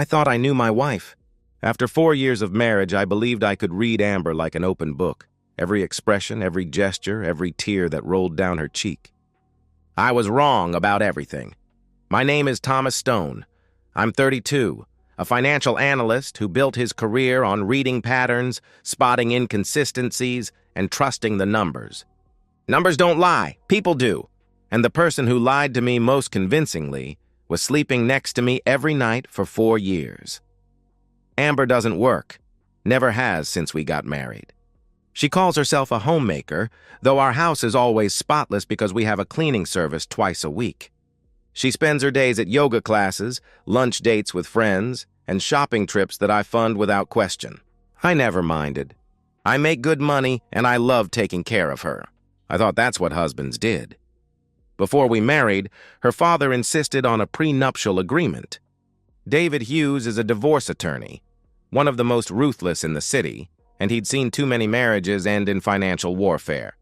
I thought I knew my wife. After 4 years of marriage, I believed I could read Amber like an open book. Every expression, every gesture, every tear that rolled down her cheek. I was wrong about everything. My name is Thomas Stone. I'm 32, a financial analyst who built his career on reading patterns, spotting inconsistencies, and trusting the numbers. Numbers don't lie, people do. And the person who lied to me most convincingly was sleeping next to me every night for 4 years. Amber doesn't work, never has since we got married. She calls herself a homemaker, though our house is always spotless because we have a cleaning service twice a week. She spends her days at yoga classes, lunch dates with friends, and shopping trips that I fund without question. I never minded. I make good money, and I love taking care of her. I thought that's what husbands did. Before we married, her father insisted on a prenuptial agreement. David Hughes is a divorce attorney, one of the most ruthless in the city, and he'd seen too many marriages end in financial warfare.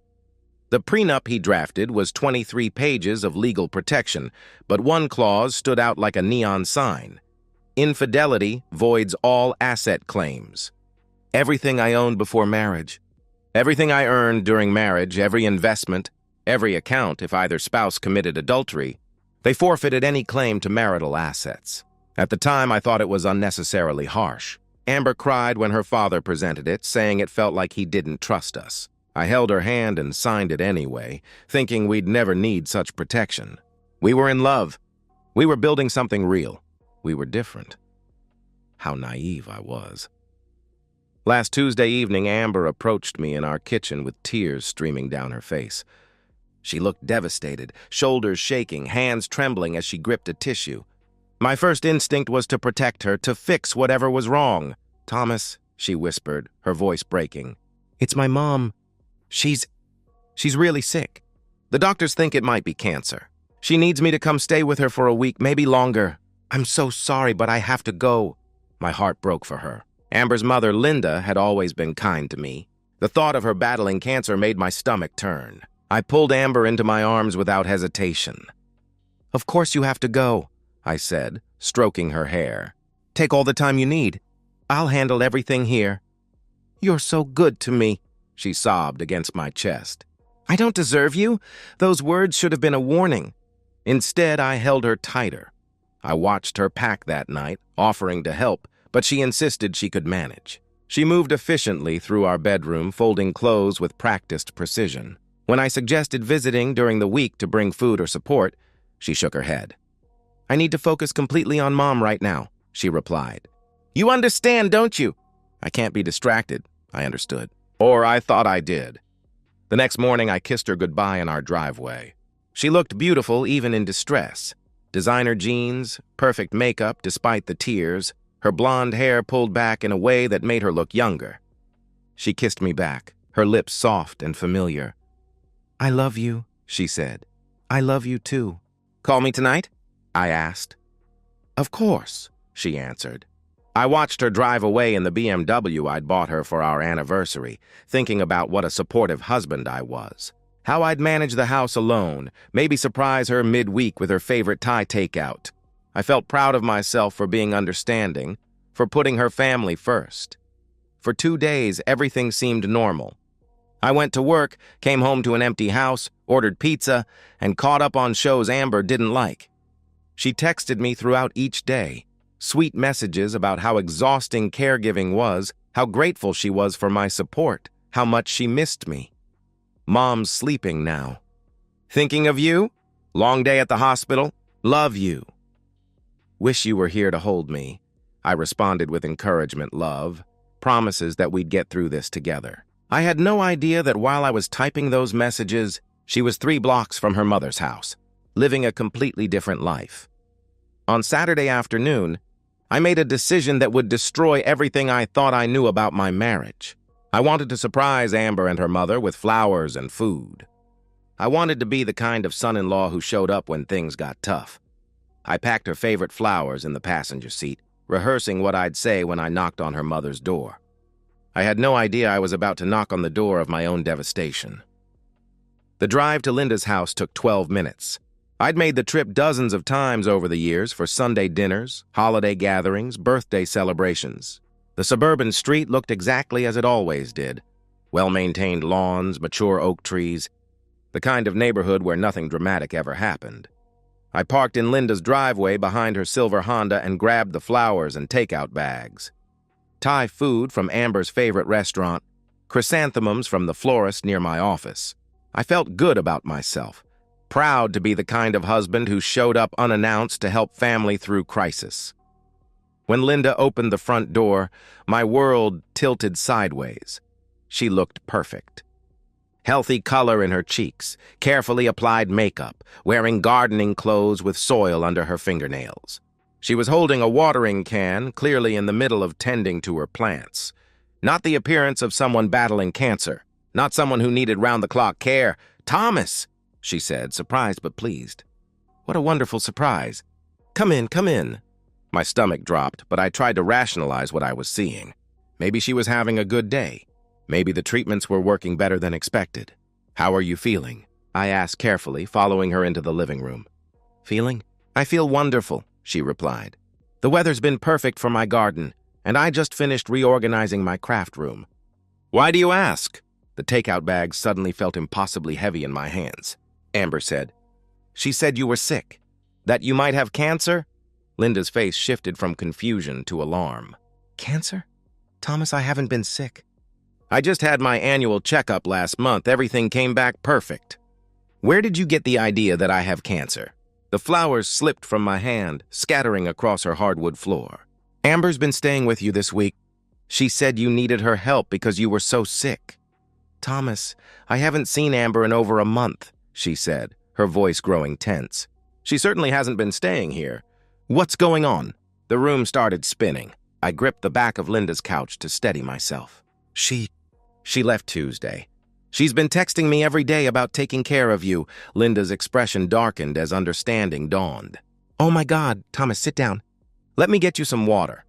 The prenup he drafted was 23 pages of legal protection, but one clause stood out like a neon sign. Infidelity voids all asset claims. Everything I owned before marriage, everything I earned during marriage, every investment, every account if either spouse committed adultery, they forfeited any claim to marital assets. At the time, I thought it was unnecessarily harsh. Amber cried when her father presented it, saying it felt like he didn't trust us. I held her hand and signed it anyway, thinking we'd never need such protection. We were in love. We were building something real. We were different. How naive I was. Last Tuesday evening, Amber approached me in our kitchen with tears streaming down her face. She looked devastated, shoulders shaking, hands trembling as she gripped a tissue. My first instinct was to protect her, to fix whatever was wrong. "Thomas," she whispered, her voice breaking. "It's my mom. She's really sick. The doctors think it might be cancer. She needs me to come stay with her for a week, maybe longer. I'm so sorry, but I have to go." My heart broke for her. Amber's mother, Linda, had always been kind to me. The thought of her battling cancer made my stomach turn. I pulled Amber into my arms without hesitation. "Of course you have to go," I said, stroking her hair. "Take all the time you need. I'll handle everything here." "You're so good to me," she sobbed against my chest. "I don't deserve you. Those words should have been a warning." Instead, I held her tighter. I watched her pack that night, offering to help, but she insisted she could manage. She moved efficiently through our bedroom, folding clothes with practiced precision. When I suggested visiting during the week to bring food or support, she shook her head. "I need to focus completely on Mom right now," she replied. "You understand, don't you?" "I can't be distracted," I understood. Or I thought I did. The next morning, I kissed her goodbye in our driveway. She looked beautiful even in distress. Designer jeans, perfect makeup despite the tears, her blonde hair pulled back in a way that made her look younger. She kissed me back, her lips soft and familiar. "I love you," she said. "I love you too." "Call me tonight?" I asked. "Of course," she answered. I watched her drive away in the BMW I'd bought her for our anniversary, thinking about what a supportive husband I was. How I'd manage the house alone, maybe surprise her midweek with her favorite Thai takeout. I felt proud of myself for being understanding, for putting her family first. For 2 days, everything seemed normal. I went to work, came home to an empty house, ordered pizza, and caught up on shows Amber didn't like. She texted me throughout each day, sweet messages about how exhausting caregiving was, how grateful she was for my support, how much she missed me. "Mom's sleeping now. Thinking of you? Long day at the hospital? Love you. Wish you were here to hold me." I responded with encouragement, love, promises that we'd get through this together. I had no idea that while I was typing those messages, she was 3 blocks from her mother's house, living a completely different life. On Saturday afternoon, I made a decision that would destroy everything I thought I knew about my marriage. I wanted to surprise Amber and her mother with flowers and food. I wanted to be the kind of son-in-law who showed up when things got tough. I packed her favorite flowers in the passenger seat, rehearsing what I'd say when I knocked on her mother's door. I had no idea I was about to knock on the door of my own devastation. The drive to Linda's house took 12 minutes. I'd made the trip dozens of times over the years for Sunday dinners, holiday gatherings, birthday celebrations. The suburban street looked exactly as it always did. Well-maintained lawns, mature oak trees, the kind of neighborhood where nothing dramatic ever happened. I parked in Linda's driveway behind her silver Honda and grabbed the flowers and takeout bags. Thai food from Amber's favorite restaurant, chrysanthemums from the florist near my office. I felt good about myself, proud to be the kind of husband who showed up unannounced to help family through crisis. When Linda opened the front door, my world tilted sideways. She looked perfect. Healthy color in her cheeks, carefully applied makeup, wearing gardening clothes with soil under her fingernails. She was holding a watering can, clearly in the middle of tending to her plants. Not the appearance of someone battling cancer, not someone who needed round-the-clock care. "Thomas," she said, surprised but pleased. "What a wonderful surprise. Come in, come in." My stomach dropped, but I tried to rationalize what I was seeing. Maybe she was having a good day. Maybe the treatments were working better than expected. "How are you feeling?" I asked carefully, following her into the living room. "Feeling? I feel wonderful," she replied. "The weather's been perfect for my garden, and I just finished reorganizing my craft room." "Why do you ask?" The takeout bag suddenly felt impossibly heavy in my hands. Amber said, "She said you were sick. That you might have cancer?" Linda's face shifted from confusion to alarm. "Cancer? Thomas, I haven't been sick." "I just had my annual checkup last month. Everything came back perfect." "Where did you get the idea that I have cancer?" The flowers slipped from my hand, scattering across her hardwood floor. "Amber's been staying with you this week. She said you needed her help because you were so sick." "Thomas, I haven't seen Amber in over a month," she said, her voice growing tense. "She certainly hasn't been staying here. What's going on?" The room started spinning. I gripped the back of Linda's couch to steady myself. She left Tuesday. "She's been texting me every day about taking care of you." Linda's expression darkened as understanding dawned. "Oh my God, Thomas, sit down. Let me get you some water."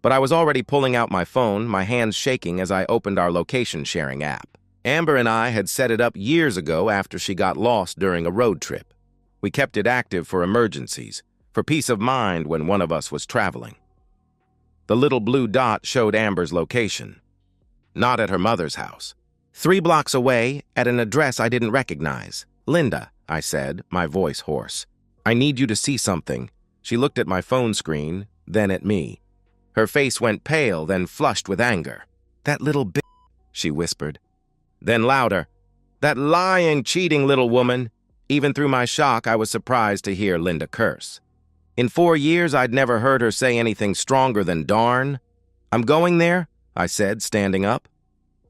But I was already pulling out my phone, my hands shaking as I opened our location-sharing app. Amber and I had set it up years ago after she got lost during a road trip. We kept it active for emergencies, for peace of mind when one of us was traveling. The little blue dot showed Amber's location. Not at her mother's house. 3 blocks away, at an address I didn't recognize. "Linda," I said, my voice hoarse, "I need you to see something." She looked at my phone screen, then at me. Her face went pale, then flushed with anger. "That little bitch," she whispered. Then louder, "That lying, cheating little woman." Even through my shock, I was surprised to hear Linda curse. In 4 years, I'd never heard her say anything stronger than darn. "I'm going there," I said, standing up.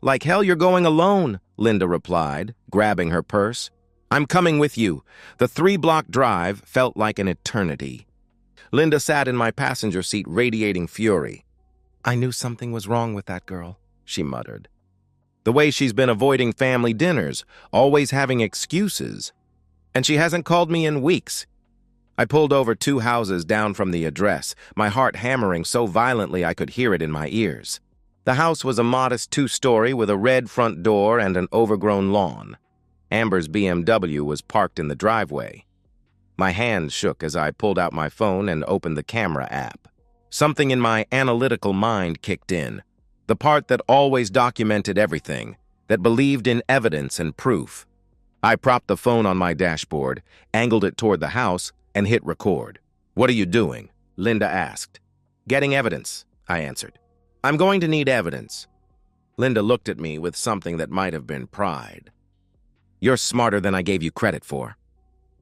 "Like hell you're going alone," Linda replied, grabbing her purse. "I'm coming with you." The 3-block drive felt like an eternity. Linda sat in my passenger seat, radiating fury. "I knew something was wrong with that girl," she muttered. "The way she's been avoiding family dinners, always having excuses. And she hasn't called me in weeks." I pulled over 2 houses down from the address, my heart hammering so violently I could hear it in my ears. The house was a modest 2-story with a red front door and an overgrown lawn. Amber's BMW was parked in the driveway. My hands shook as I pulled out my phone and opened the camera app. Something in my analytical mind kicked in, the part that always documented everything, that believed in evidence and proof. I propped the phone on my dashboard, angled it toward the house, and hit record. "What are you doing?" Linda asked. "Getting evidence," I answered. "I'm going to need evidence." Linda looked at me with something that might have been pride. "You're smarter than I gave you credit for."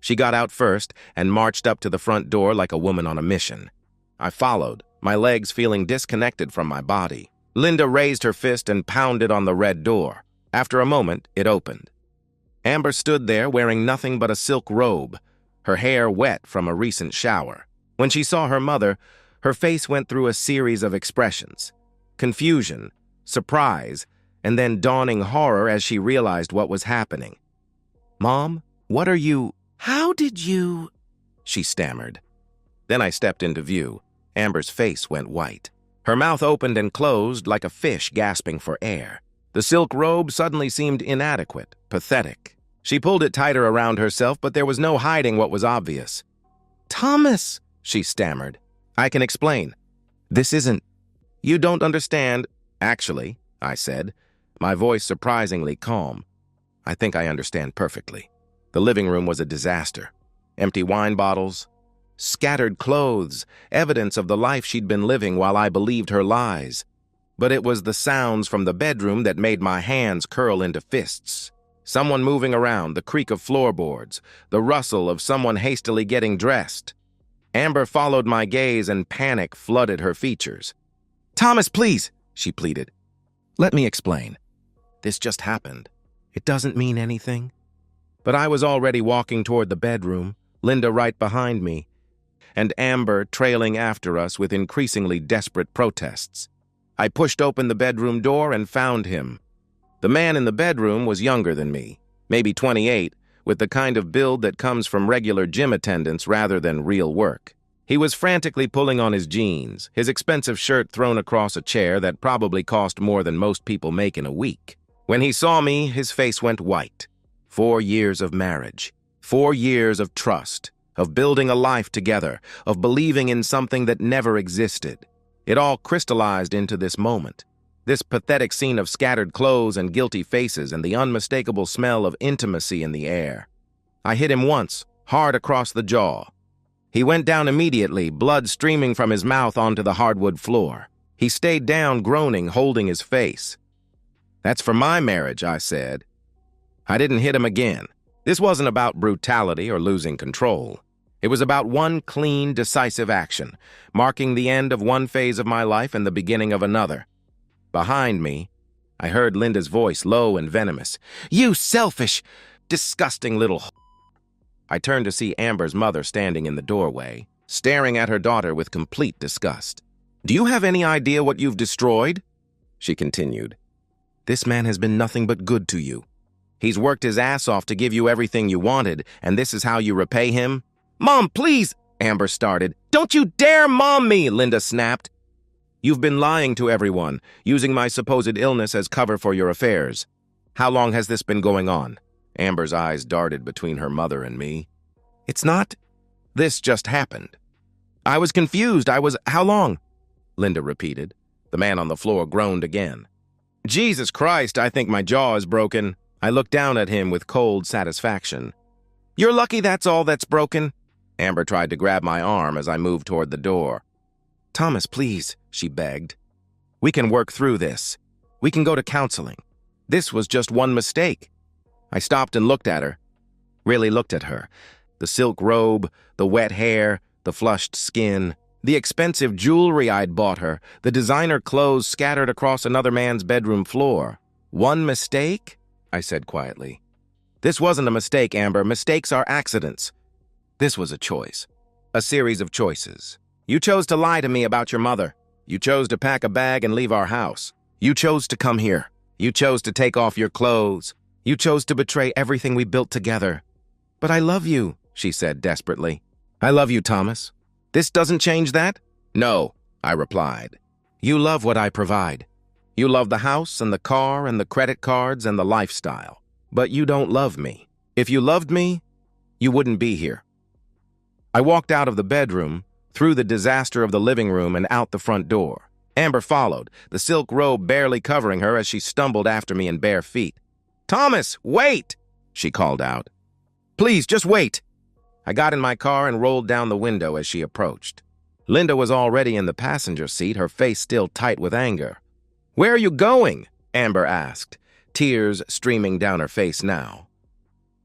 She got out first and marched up to the front door like a woman on a mission. I followed, my legs feeling disconnected from my body. Linda raised her fist and pounded on the red door. After a moment, it opened. Amber stood there wearing nothing but a silk robe, her hair wet from a recent shower. When she saw her mother, her face went through a series of expressions: confusion, surprise, and then dawning horror as she realized what was happening. "Mom, what are you—" "How did you—" she stammered. Then I stepped into view. Amber's face went white. Her mouth opened and closed like a fish gasping for air. The silk robe suddenly seemed inadequate, pathetic. She pulled it tighter around herself, but there was no hiding what was obvious. "Thomas," she stammered. "I can explain. This isn't—" "You don't understand." "Actually," I said, my voice surprisingly calm. "I think I understand perfectly." The living room was a disaster. Empty wine bottles, scattered clothes, evidence of the life she'd been living while I believed her lies. But it was the sounds from the bedroom that made my hands curl into fists. Someone moving around, the creak of floorboards, the rustle of someone hastily getting dressed. Amber followed my gaze and panic flooded her features. "Thomas, please," she pleaded. "Let me explain. This just happened. It doesn't mean anything." But I was already walking toward the bedroom, Linda right behind me, and Amber trailing after us with increasingly desperate protests. I pushed open the bedroom door and found him. The man in the bedroom was younger than me, maybe 28, with the kind of build that comes from regular gym attendance rather than real work. He was frantically pulling on his jeans, his expensive shirt thrown across a chair that probably cost more than most people make in a week. When he saw me, his face went white. 4 years of marriage, 4 years of trust, of building a life together, of believing in something that never existed. It all crystallized into this moment. This pathetic scene of scattered clothes and guilty faces and the unmistakable smell of intimacy in the air. I hit him once, hard across the jaw. He went down immediately, blood streaming from his mouth onto the hardwood floor. He stayed down, groaning, holding his face. "That's for my marriage," I said. I didn't hit him again. This wasn't about brutality or losing control. It was about one clean, decisive action, marking the end of one phase of my life and the beginning of another. Behind me, I heard Linda's voice, low and venomous. "You selfish, disgusting little—" I turned to see Amber's mother standing in the doorway, staring at her daughter with complete disgust. "Do you have any idea what you've destroyed?" she continued. "This man has been nothing but good to you. He's worked his ass off to give you everything you wanted, and this is how you repay him?" "Mom, please!" Amber started. "Don't you dare mom me!" Linda snapped. "You've been lying to everyone, using my supposed illness as cover for your affairs. How long has this been going on?" Amber's eyes darted between her mother and me. "It's not. This just happened." "I was confused. How long?" Linda repeated. The man on the floor groaned again. "Jesus Christ, I think my jaw is broken." I looked down at him with cold satisfaction. "You're lucky that's all that's broken." Amber tried to grab my arm as I moved toward the door. "Thomas, please," she begged. "We can work through this. We can go to counseling. This was just one mistake." I stopped and looked at her. Really looked at her. The silk robe, the wet hair, the flushed skin, the expensive jewelry I'd bought her, the designer clothes scattered across another man's bedroom floor. "One mistake?" I said quietly. "This wasn't a mistake, Amber. Mistakes are accidents. This was a choice. A series of choices. You chose to lie to me about your mother. You chose to pack a bag and leave our house. You chose to come here. You chose to take off your clothes. You chose to betray everything we built together. But I love you," she said desperately. "I love you, Thomas. This doesn't change that?" "No," I replied. "You love what I provide. You love the house and the car and the credit cards and the lifestyle. But you don't love me. If you loved me, you wouldn't be here." I walked out of the bedroom, through the disaster of the living room and out the front door. Amber followed, the silk robe barely covering her as she stumbled after me in bare feet. "Thomas, wait!" she called out. "Please, just wait." I got in my car and rolled down the window as she approached. Linda was already in the passenger seat, her face still tight with anger. "Where are you going?" Amber asked, tears streaming down her face now.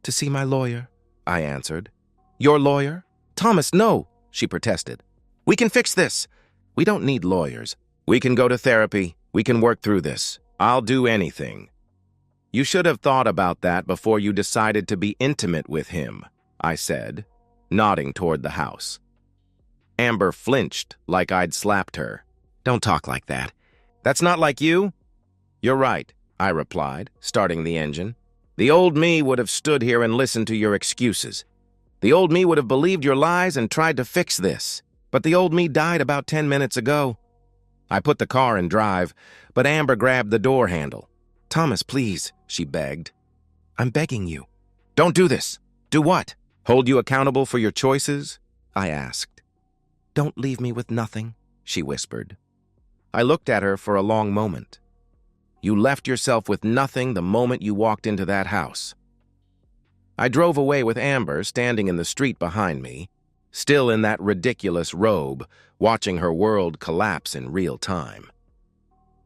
"To see my lawyer," I answered. "Your lawyer?" "Thomas, no," she protested. "We can fix this. We don't need lawyers. We can go to therapy. We can work through this. I'll do anything." "You should have thought about that before you decided to be intimate with him," I said, nodding toward the house. Amber flinched like I'd slapped her. "Don't talk like that. That's not like you." "You're right," I replied, starting the engine. "The old me would have stood here and listened to your excuses. The old me would have believed your lies and tried to fix this. But the old me died about 10 minutes ago." I put the car in drive, but Amber grabbed the door handle. "Thomas, please," she begged. "I'm begging you. Don't do this. Do what? Hold you accountable for your choices? I asked. Don't leave me with nothing, she whispered. I looked at her for a long moment. You left yourself with nothing the moment you walked into that house. I drove away with Amber standing in the street behind me, still in that ridiculous robe, watching her world collapse in real time.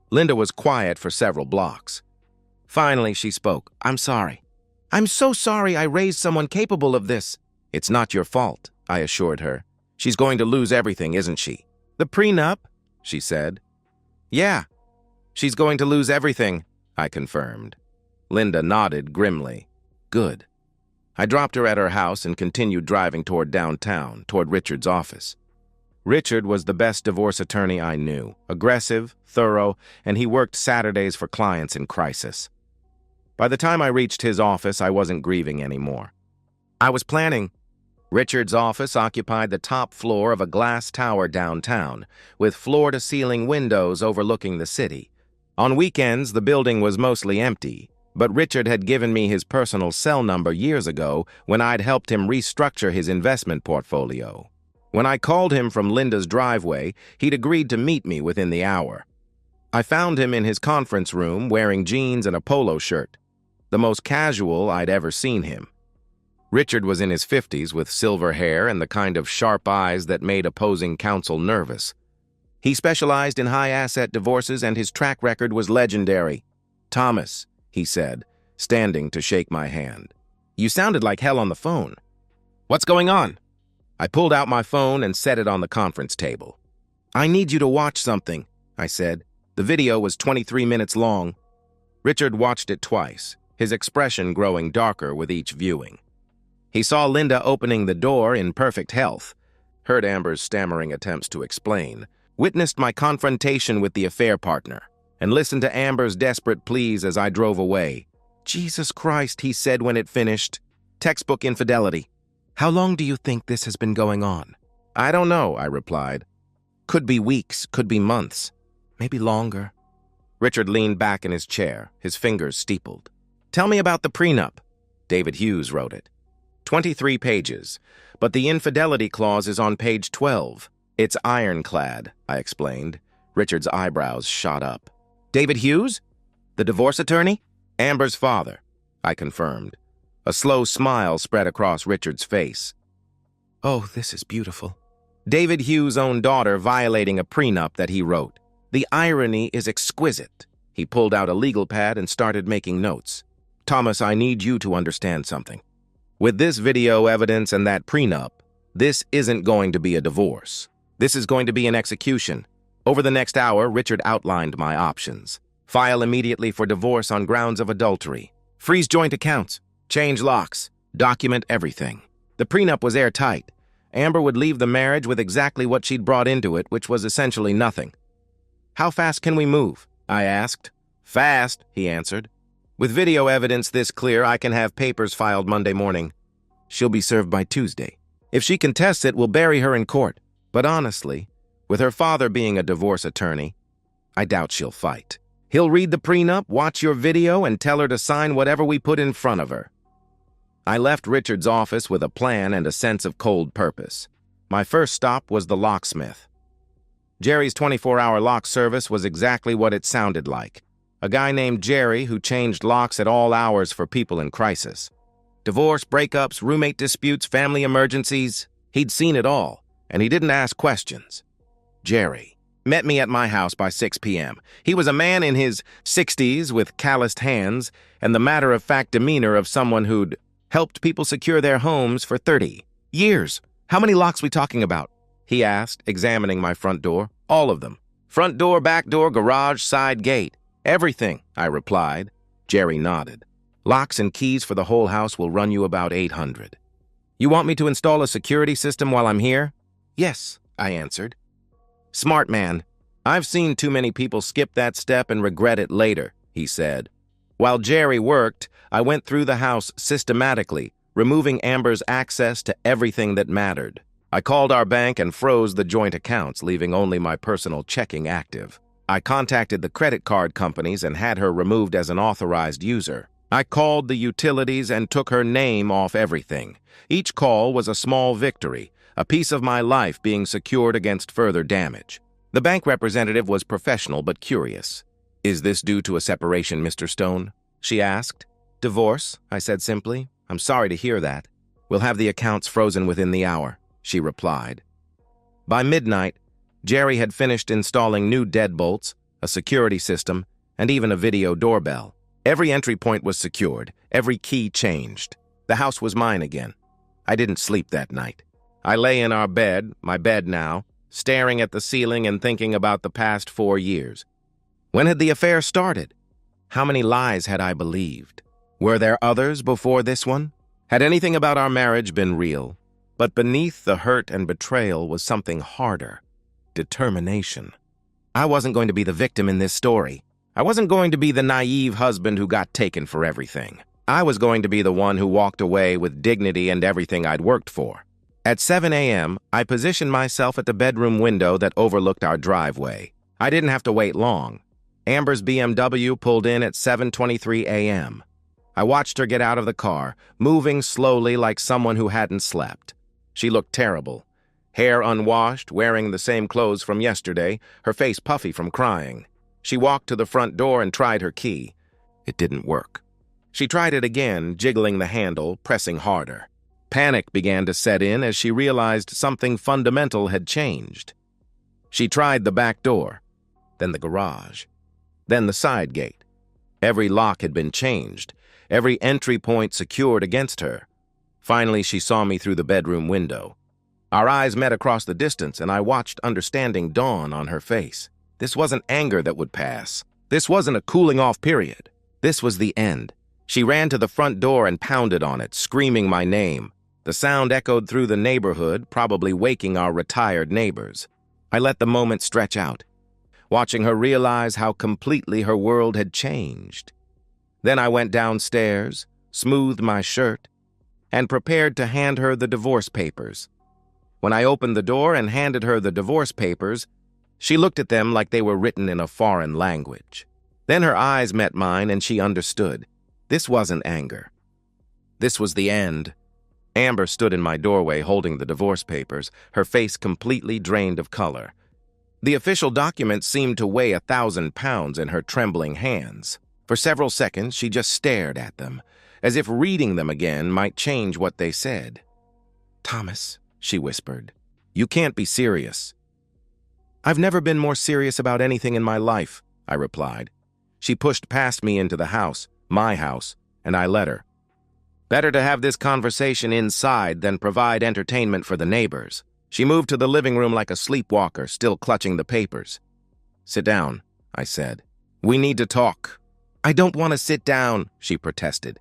Linda was quiet for several blocks. Finally, she spoke. I'm sorry. I'm so sorry I raised someone capable of this. It's not your fault, I assured her. She's going to lose everything, isn't she? The prenup, she said. Yeah, she's going to lose everything, I confirmed. Linda nodded grimly. Good. I dropped her at her house and continued driving toward downtown, toward Richard's office. Richard was the best divorce attorney I knew, aggressive, thorough, and he worked Saturdays for clients in crisis. By the time I reached his office, I wasn't grieving anymore. I was planning. Richard's office occupied the top floor of a glass tower downtown, with floor-to-ceiling windows overlooking the city. On weekends, the building was mostly empty, but Richard had given me his personal cell number years ago when I'd helped him restructure his investment portfolio. When I called him from Linda's driveway, he'd agreed to meet me within the hour. I found him in his conference room wearing jeans and a polo shirt, the most casual I'd ever seen him. Richard was in his 50s with silver hair and the kind of sharp eyes that made opposing counsel nervous. He specialized in high-asset divorces and his track record was legendary. Thomas, he said, standing to shake my hand. You sounded like hell on the phone. What's going on? I pulled out my phone and set it on the conference table. I need you to watch something, I said. The video was 23 minutes long. Richard watched it twice, his expression growing darker with each viewing. He saw Linda opening the door in perfect health, heard Amber's stammering attempts to explain, witnessed my confrontation with the affair partner, and listened to Amber's desperate pleas as I drove away. Jesus Christ, he said when it finished. Textbook infidelity. How long do you think this has been going on? I don't know, I replied. Could be weeks, could be months, maybe longer. Richard leaned back in his chair, his fingers steepled. Tell me about the prenup. David Hughes wrote it. 23 pages, but the infidelity clause is on page 12. It's ironclad, I explained. Richard's eyebrows shot up. David Hughes? The divorce attorney? Amber's father, I confirmed. A slow smile spread across Richard's face. Oh, this is beautiful. David Hughes' own daughter violating a prenup that he wrote. The irony is exquisite. He pulled out a legal pad and started making notes. Thomas, I need you to understand something. With this video evidence and that prenup, this isn't going to be a divorce. This is going to be an execution. Over the next hour, Richard outlined my options. File immediately for divorce on grounds of adultery. Freeze joint accounts. Change locks. Document everything. The prenup was airtight. Amber would leave the marriage with exactly what she'd brought into it, which was essentially nothing. How fast can we move? I asked. Fast, he answered. With video evidence this clear, I can have papers filed Monday morning. She'll be served by Tuesday. If she contests it, we'll bury her in court. But honestly, with her father being a divorce attorney, I doubt she'll fight. He'll read the prenup, watch your video, and tell her to sign whatever we put in front of her. I left Richard's office with a plan and a sense of cold purpose. My first stop was the locksmith. Jerry's 24-hour lock service was exactly what it sounded like. A guy named Jerry who changed locks at all hours for people in crisis. Divorce, breakups, roommate disputes, family emergencies. He'd seen it all, and he didn't ask questions. Jerry met me at my house by 6 p.m. He was a man in his 60s with calloused hands and the matter-of-fact demeanor of someone who'd helped people secure their homes for 30 years. How many locks we talking about? He asked, examining my front door. All of them. Front door, back door, garage, side gate. Everything, I replied. Jerry nodded. Locks and keys for the whole house will run you about $800. You want me to install a security system while I'm here? Yes, I answered. Smart man. I've seen too many people skip that step and regret it later, he said. While Jerry worked, I went through the house systematically, removing Amber's access to everything that mattered. I called our bank and froze the joint accounts, leaving only my personal checking active. I contacted the credit card companies and had her removed as an authorized user. I called the utilities and took her name off everything. Each call was a small victory, a piece of my life being secured against further damage. The bank representative was professional but curious. "Is this due to a separation, Mr. Stone?" she asked. "Divorce," I said simply. "I'm sorry to hear that." "We'll have the accounts frozen within the hour," she replied. By midnight, Jerry had finished installing new deadbolts, a security system, and even a video doorbell. Every entry point was secured, every key changed. The house was mine again. I didn't sleep that night. I lay in our bed, my bed now, staring at the ceiling and thinking about the past 4 years. When had the affair started? How many lies had I believed? Were there others before this one? Had anything about our marriage been real? But beneath the hurt and betrayal was something harder: determination. I wasn't going to be the victim in this story. I wasn't going to be the naive husband who got taken for everything. I was going to be the one who walked away with dignity and everything I'd worked for. At 7 a.m., I positioned myself at the bedroom window that overlooked our driveway. I didn't have to wait long. Amber's BMW pulled in at 7:23 a.m. I watched her get out of the car, moving slowly like someone who hadn't slept. She looked terrible. Hair unwashed, wearing the same clothes from yesterday, her face puffy from crying. She walked to the front door and tried her key. It didn't work. She tried it again, jiggling the handle, pressing harder. Panic began to set in as she realized something fundamental had changed. She tried the back door, then the garage, then the side gate. Every lock had been changed, every entry point secured against her. Finally, she saw me through the bedroom window. Our eyes met across the distance, and I watched understanding dawn on her face. This wasn't anger that would pass. This wasn't a cooling-off period. This was the end. She ran to the front door and pounded on it, screaming my name. The sound echoed through the neighborhood, probably waking our retired neighbors. I let the moment stretch out, watching her realize how completely her world had changed. Then I went downstairs, smoothed my shirt, and prepared to hand her the divorce papers. When I opened the door and handed her the divorce papers, she looked at them like they were written in a foreign language. Then her eyes met mine and she understood. This wasn't anger. This was the end. Amber stood in my doorway holding the divorce papers, her face completely drained of color. The official documents seemed to weigh 1,000 pounds in her trembling hands. For several seconds, she just stared at them, as if reading them again might change what they said. "Thomas," she whispered, "you can't be serious." "I've never been more serious about anything in my life," I replied. She pushed past me into the house, my house, and I let her. Better to have this conversation inside than provide entertainment for the neighbors. She moved to the living room like a sleepwalker, still clutching the papers. "Sit down," I said. "We need to talk." "I don't want to sit down," she protested.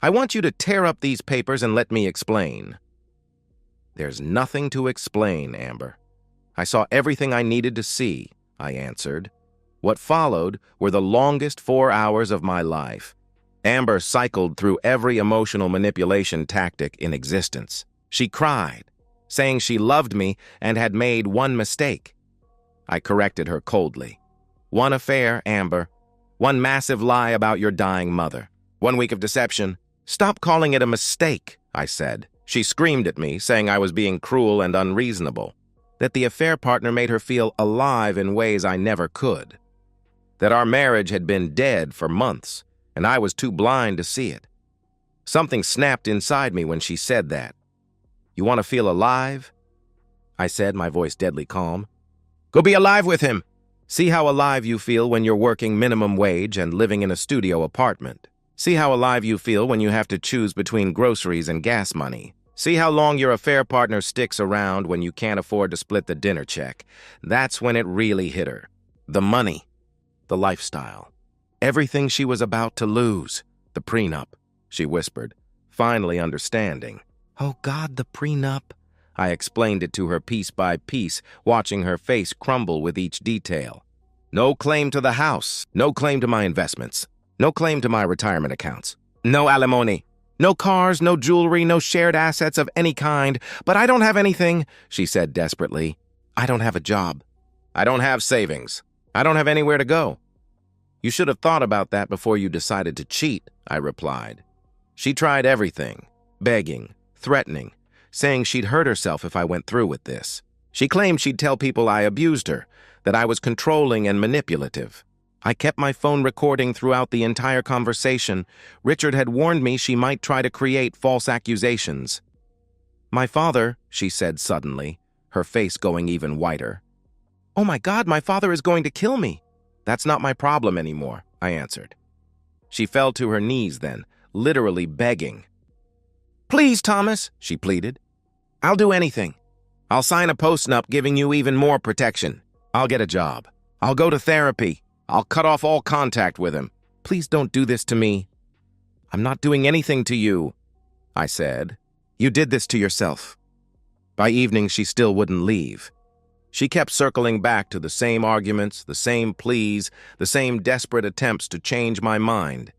"I want you to tear up these papers and let me explain." "There's nothing to explain, Amber. I saw everything I needed to see," I answered. What followed were the longest 4 hours of my life. Amber cycled through every emotional manipulation tactic in existence. She cried, saying she loved me and had made one mistake. I corrected her coldly. "One affair, Amber. One massive lie about your dying mother. 1 week of deception. Stop calling it a mistake," I said. She screamed at me, saying I was being cruel and unreasonable. That the affair partner made her feel alive in ways I never could. That our marriage had been dead for months, and I was too blind to see it. Something snapped inside me when she said that. "You want to feel alive?" I said, my voice deadly calm. "Go be alive with him. See how alive you feel when you're working minimum wage and living in a studio apartment. See how alive you feel when you have to choose between groceries and gas money. See how long your affair partner sticks around when you can't afford to split the dinner check. That's when it really hit her. The money. The lifestyle. Everything she was about to lose. The prenup," she whispered, finally understanding. "Oh God, the prenup." I explained it to her piece by piece, watching her face crumble with each detail. "No claim to the house. No claim to my investments. No claim to my retirement accounts. No alimony. No cars, no jewelry, no shared assets of any kind. But I don't have anything," she said desperately. "I don't have a job. I don't have savings. I don't have anywhere to go." You should have thought about that before you decided to cheat, I replied. She tried everything, begging, threatening, saying she'd hurt herself if I went through with this. She claimed she'd tell people I abused her, that I was controlling and manipulative. I kept my phone recording throughout the entire conversation. Richard had warned me she might try to create false accusations. My father, she said suddenly, her face going even whiter. Oh my God, my father is going to kill me. That's not my problem anymore, I answered. She fell to her knees then, literally begging. Please, Thomas, she pleaded. I'll do anything. I'll sign a post-nup giving you even more protection. I'll get a job. I'll go to therapy. I'll cut off all contact with him. Please don't do this to me. I'm not doing anything to you, I said. You did this to yourself. By evening, she still wouldn't leave. She kept circling back to the same arguments, the same pleas, the same desperate attempts to change my mind.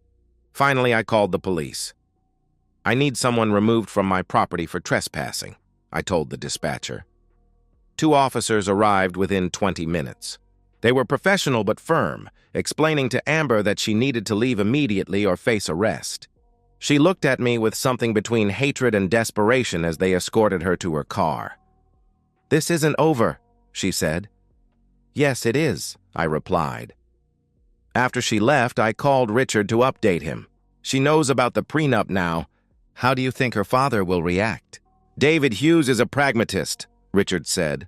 Finally, I called the police. I need someone removed from my property for trespassing, I told the dispatcher. 2 officers arrived within 20 minutes. They were professional but firm, explaining to Amber that she needed to leave immediately or face arrest. She looked at me with something between hatred and desperation as they escorted her to her car. This isn't over, she said. Yes, it is, I replied. After she left, I called Richard to update him. She knows about the prenup now. How do you think her father will react? David Hughes is a pragmatist, Richard said.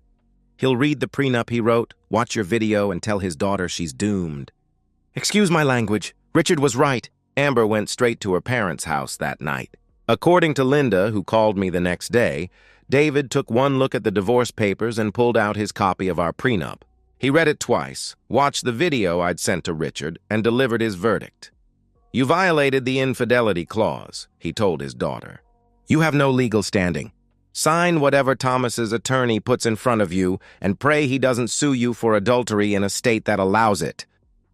He'll read the prenup he wrote, watch your video, and tell his daughter she's doomed. Excuse my language. Richard was right. Amber went straight to her parents' house that night. According to Linda, who called me the next day, David took one look at the divorce papers and pulled out his copy of our prenup. He read it twice, watched the video I'd sent to Richard, and delivered his verdict. You violated the infidelity clause, he told his daughter. You have no legal standing. Sign whatever Thomas's attorney puts in front of you and pray he doesn't sue you for adultery in a state that allows it.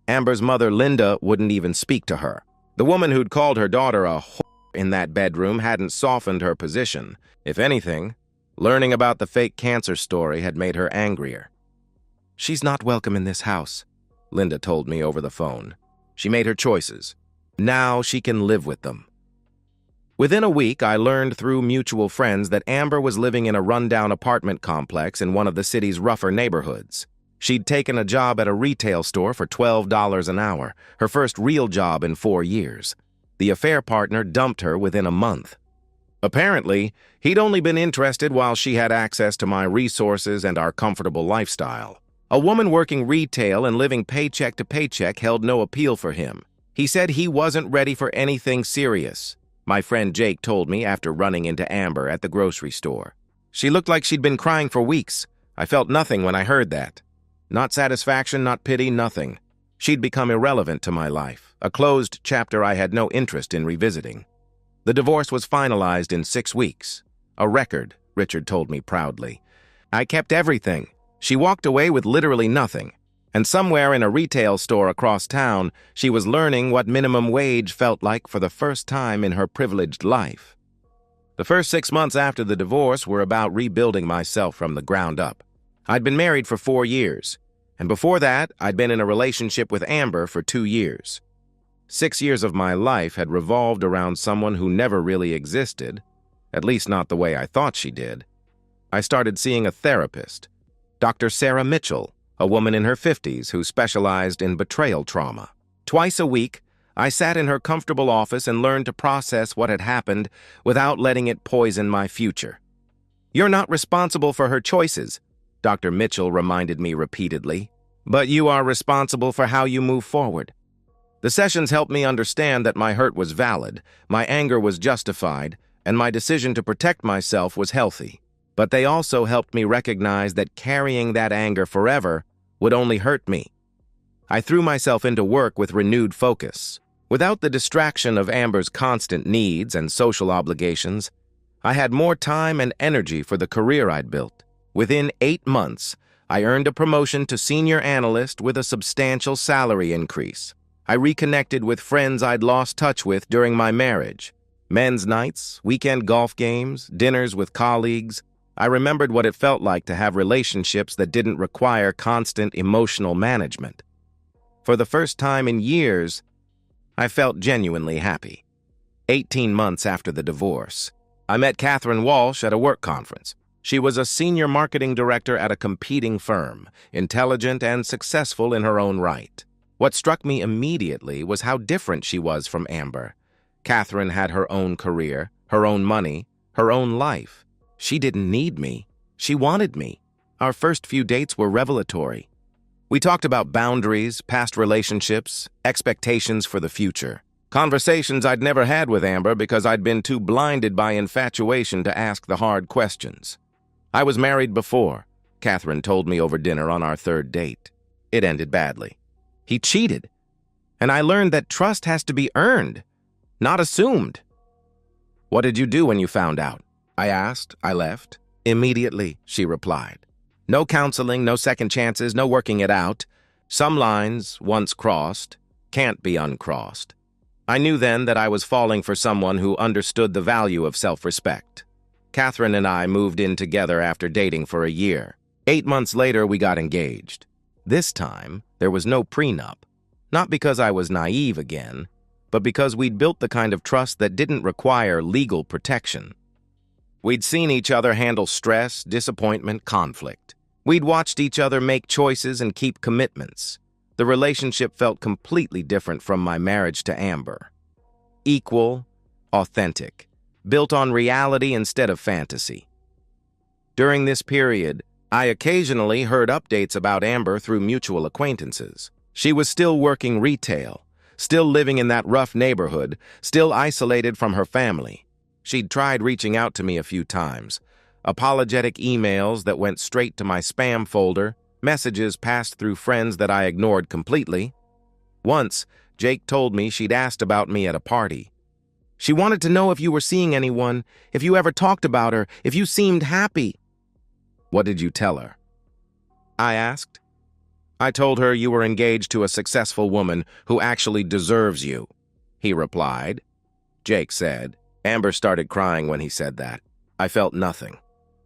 Amber's mother, Linda, wouldn't even speak to her. The woman who'd called her daughter a whore in that bedroom hadn't softened her position. If anything, learning about the fake cancer story had made her angrier. She's not welcome in this house, Linda told me over the phone. She made her choices. Now she can live with them. Within a week, I learned through mutual friends that Amber was living in a rundown apartment complex in one of the city's rougher neighborhoods. She'd taken a job at a retail store for $12 an hour, her first real job in 4 years. The affair partner dumped her within a month. Apparently, he'd only been interested while she had access to my resources and our comfortable lifestyle. A woman working retail and living paycheck to paycheck held no appeal for him. He said he wasn't ready for anything serious. My friend Jake told me after running into Amber at the grocery store. She looked like she'd been crying for weeks. I felt nothing when I heard that. Not satisfaction, not pity, nothing. She'd become irrelevant to my life, a closed chapter I had no interest in revisiting. The divorce was finalized in 6 weeks. A record, Richard told me proudly. I kept everything. She walked away with literally nothing. And somewhere in a retail store across town, she was learning what minimum wage felt like for the first time in her privileged life. The first 6 months after the divorce were about rebuilding myself from the ground up. I'd been married for 4 years, and before that, I'd been in a relationship with Amber for 2 years. 6 years of my life had revolved around someone who never really existed, at least not the way I thought she did. I started seeing a therapist, Dr. Sarah Mitchell, a woman in her 50s who specialized in betrayal trauma. Twice a week, I sat in her comfortable office and learned to process what had happened without letting it poison my future. You're not responsible for her choices, Dr. Mitchell reminded me repeatedly, but you are responsible for how you move forward. The sessions helped me understand that my hurt was valid, my anger was justified, and my decision to protect myself was healthy. But they also helped me recognize that carrying that anger forever would only hurt me. I threw myself into work with renewed focus. Without the distraction of Amber's constant needs and social obligations, I had more time and energy for the career I'd built. Within 8 months, I earned a promotion to senior analyst with a substantial salary increase. I reconnected with friends I'd lost touch with during my marriage. Men's nights, weekend golf games, dinners with colleagues. I remembered what it felt like to have relationships that didn't require constant emotional management. For the first time in years, I felt genuinely happy. 18 months after the divorce, I met Catherine Walsh at a work conference. She was a senior marketing director at a competing firm, intelligent and successful in her own right. What struck me immediately was how different she was from Amber. Catherine had her own career, her own money, her own life. She didn't need me. She wanted me. Our first few dates were revelatory. We talked about boundaries, past relationships, expectations for the future. Conversations I'd never had with Amber because I'd been too blinded by infatuation to ask the hard questions. I was married before, Catherine told me over dinner on our third date. It ended badly. He cheated, and I learned that trust has to be earned, not assumed. What did you do when you found out? I asked. I left. Immediately, she replied. No counseling, no second chances, no working it out. Some lines, once crossed, can't be uncrossed. I knew then that I was falling for someone who understood the value of self-respect. Catherine and I moved in together after dating for a year. 8 months later, we got engaged. This time, there was no prenup. Not because I was naive again, but because we'd built the kind of trust that didn't require legal protection. We'd seen each other handle stress, disappointment, conflict. We'd watched each other make choices and keep commitments. The relationship felt completely different from my marriage to Amber. Equal, authentic, built on reality instead of fantasy. During this period, I occasionally heard updates about Amber through mutual acquaintances. She was still working retail, still living in that rough neighborhood, still isolated from her family. She'd tried reaching out to me a few times. Apologetic emails that went straight to my spam folder, messages passed through friends that I ignored completely. Once, Jake told me she'd asked about me at a party. She wanted to know if you were seeing anyone, if you ever talked about her, if you seemed happy. What did you tell her? I asked. I told her you were engaged to a successful woman who actually deserves you, he replied. Jake said. Amber started crying when he said that. I felt nothing.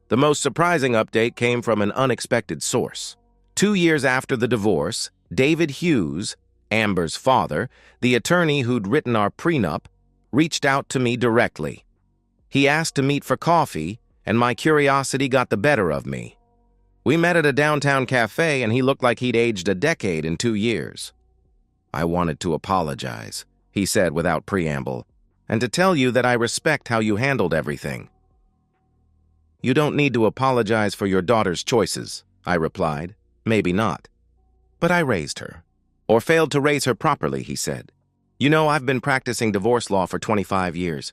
The most surprising update came from an unexpected source. 2 years after the divorce, David Hughes, Amber's father, the attorney who'd written our prenup, reached out to me directly. He asked to meet for coffee, and my curiosity got the better of me. We met at a downtown cafe, and he looked like he'd aged a decade in 2 years. I wanted to apologize, he said without preamble, and to tell you that I respect how you handled everything. You don't need to apologize for your daughter's choices, I replied. Maybe not. But I raised her. Or failed to raise her properly, he said. You know, I've been practicing divorce law for 25 years.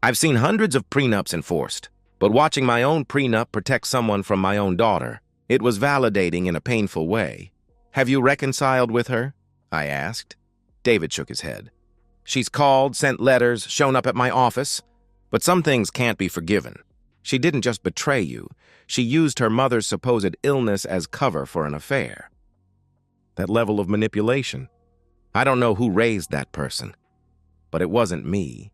I've seen hundreds of prenups enforced, but watching my own prenup protect someone from my own daughter, it was validating in a painful way. Have you reconciled with her? I asked. David shook his head. She's called, sent letters, shown up at my office, but some things can't be forgiven. She didn't just betray you. She used her mother's supposed illness as cover for an affair. That level of manipulation. I don't know who raised that person, but it wasn't me.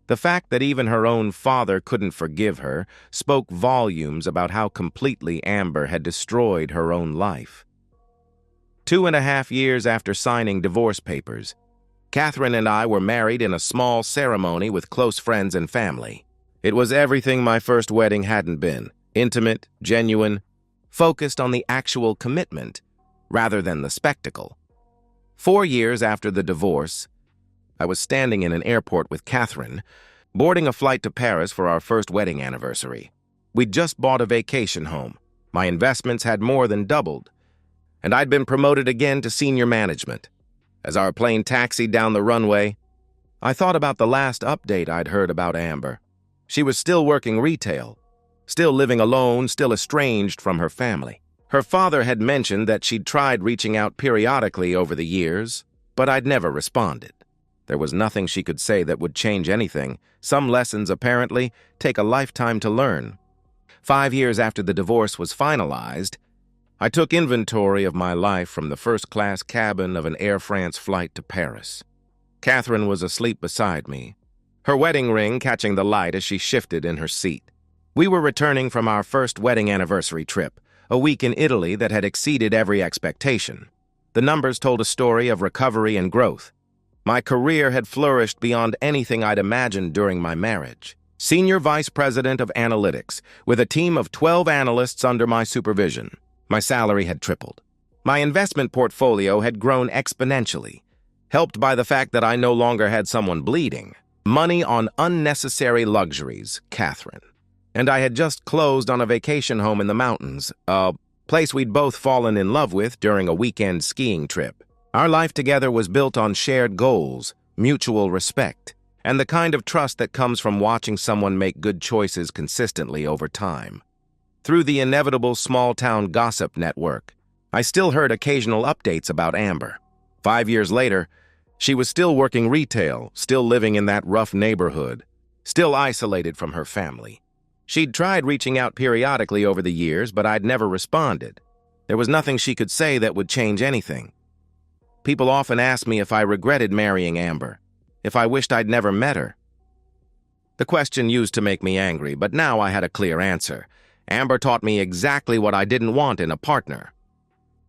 The fact that even her own father couldn't forgive her spoke volumes about how completely Amber had destroyed her own life. 2.5 years after signing divorce papers, Catherine and I were married in a small ceremony with close friends and family. It was everything my first wedding hadn't been. Intimate, genuine, focused on the actual commitment rather than the spectacle. 4 years after the divorce, I was standing in an airport with Catherine, boarding a flight to Paris for our first wedding anniversary. We'd just bought a vacation home. My investments had more than doubled, and I'd been promoted again to senior management. As our plane taxied down the runway, I thought about the last update I'd heard about Amber. She was still working retail, still living alone, still estranged from her family. Her father had mentioned that she'd tried reaching out periodically over the years, but I'd never responded. There was nothing she could say that would change anything. Some lessons, apparently, take a lifetime to learn. 5 years after the divorce was finalized, I took inventory of my life from the first-class cabin of an Air France flight to Paris. Catherine was asleep beside me, her wedding ring catching the light as she shifted in her seat. We were returning from our first wedding anniversary trip, a week in Italy that had exceeded every expectation. The numbers told a story of recovery and growth. My career had flourished beyond anything I'd imagined during my marriage. Senior Vice President of Analytics, with a team of 12 analysts under my supervision. My salary had tripled. My investment portfolio had grown exponentially, helped by the fact that I no longer had someone bleeding. Money on unnecessary luxuries, Catherine. And I had just closed on a vacation home in the mountains, a place we'd both fallen in love with during a weekend skiing trip. Our life together was built on shared goals, mutual respect, and the kind of trust that comes from watching someone make good choices consistently over time. Through the inevitable small-town gossip network, I still heard occasional updates about Amber. 5 years later, she was still working retail, still living in that rough neighborhood, still isolated from her family. She'd tried reaching out periodically over the years, but I'd never responded. There was nothing she could say that would change anything. People often ask me if I regretted marrying Amber, if I wished I'd never met her. The question used to make me angry, but now I had a clear answer. Amber taught me exactly what I didn't want in a partner.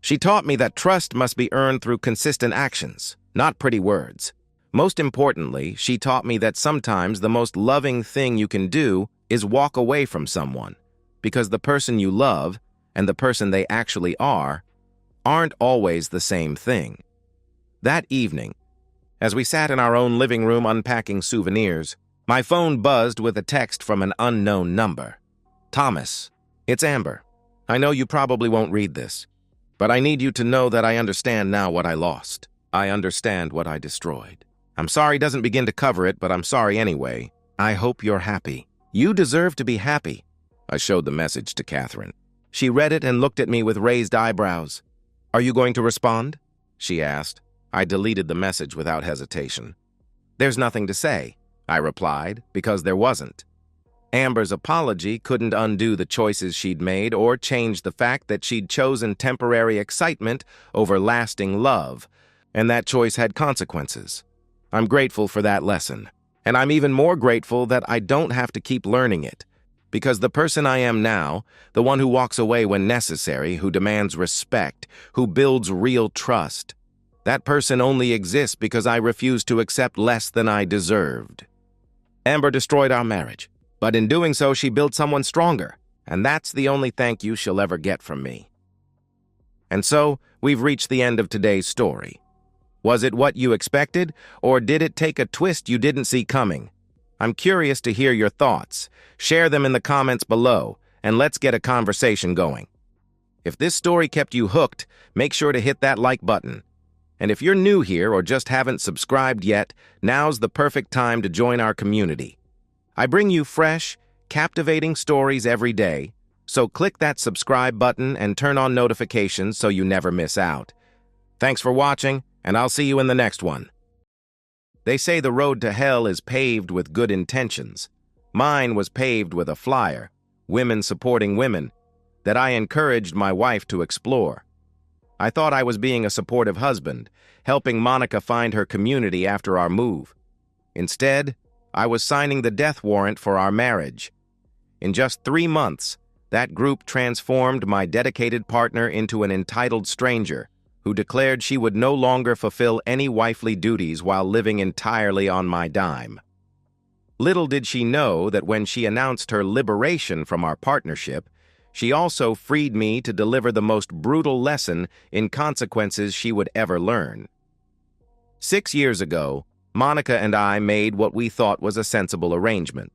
She taught me that trust must be earned through consistent actions, not pretty words. Most importantly, she taught me that sometimes the most loving thing you can do is walk away from someone, because the person you love and the person they actually are aren't always the same thing. That evening, as we sat in our own living room unpacking souvenirs, my phone buzzed with a text from an unknown number. Thomas, it's Amber. I know you probably won't read this, but I need you to know that I understand now what I lost. I understand what I destroyed. I'm sorry doesn't begin to cover it, but I'm sorry anyway. I hope you're happy. You deserve to be happy. I showed the message to Catherine. She read it and looked at me with raised eyebrows. Are you going to respond? She asked. I deleted the message without hesitation. There's nothing to say, I replied, because there wasn't. Amber's apology couldn't undo the choices she'd made or change the fact that she'd chosen temporary excitement over lasting love, and that choice had consequences. I'm grateful for that lesson, and I'm even more grateful that I don't have to keep learning it, because the person I am now, the one who walks away when necessary, who demands respect, who builds real trust, that person only exists because I refused to accept less than I deserved. Amber destroyed our marriage, but in doing so, she built someone stronger, and that's the only thank you she'll ever get from me. And so, we've reached the end of today's story. Was it what you expected, or did it take a twist you didn't see coming? I'm curious to hear your thoughts. Share them in the comments below, and let's get a conversation going. If this story kept you hooked, make sure to hit that like button. And if you're new here or just haven't subscribed yet, now's the perfect time to join our community. I bring you fresh, captivating stories every day, so click that subscribe button and turn on notifications so you never miss out. Thanks for watching, and I'll see you in the next one. They say the road to hell is paved with good intentions. Mine was paved with a flyer, women supporting women, that I encouraged my wife to explore. I thought I was being a supportive husband, helping Monica find her community after our move. Instead, I was signing the death warrant for our marriage. In just 3 months, that group transformed my dedicated partner into an entitled stranger who declared she would no longer fulfill any wifely duties while living entirely on my dime. Little did she know that when she announced her liberation from our partnership, she also freed me to deliver the most brutal lesson in consequences she would ever learn. 6 years ago, Monica and I made what we thought was a sensible arrangement.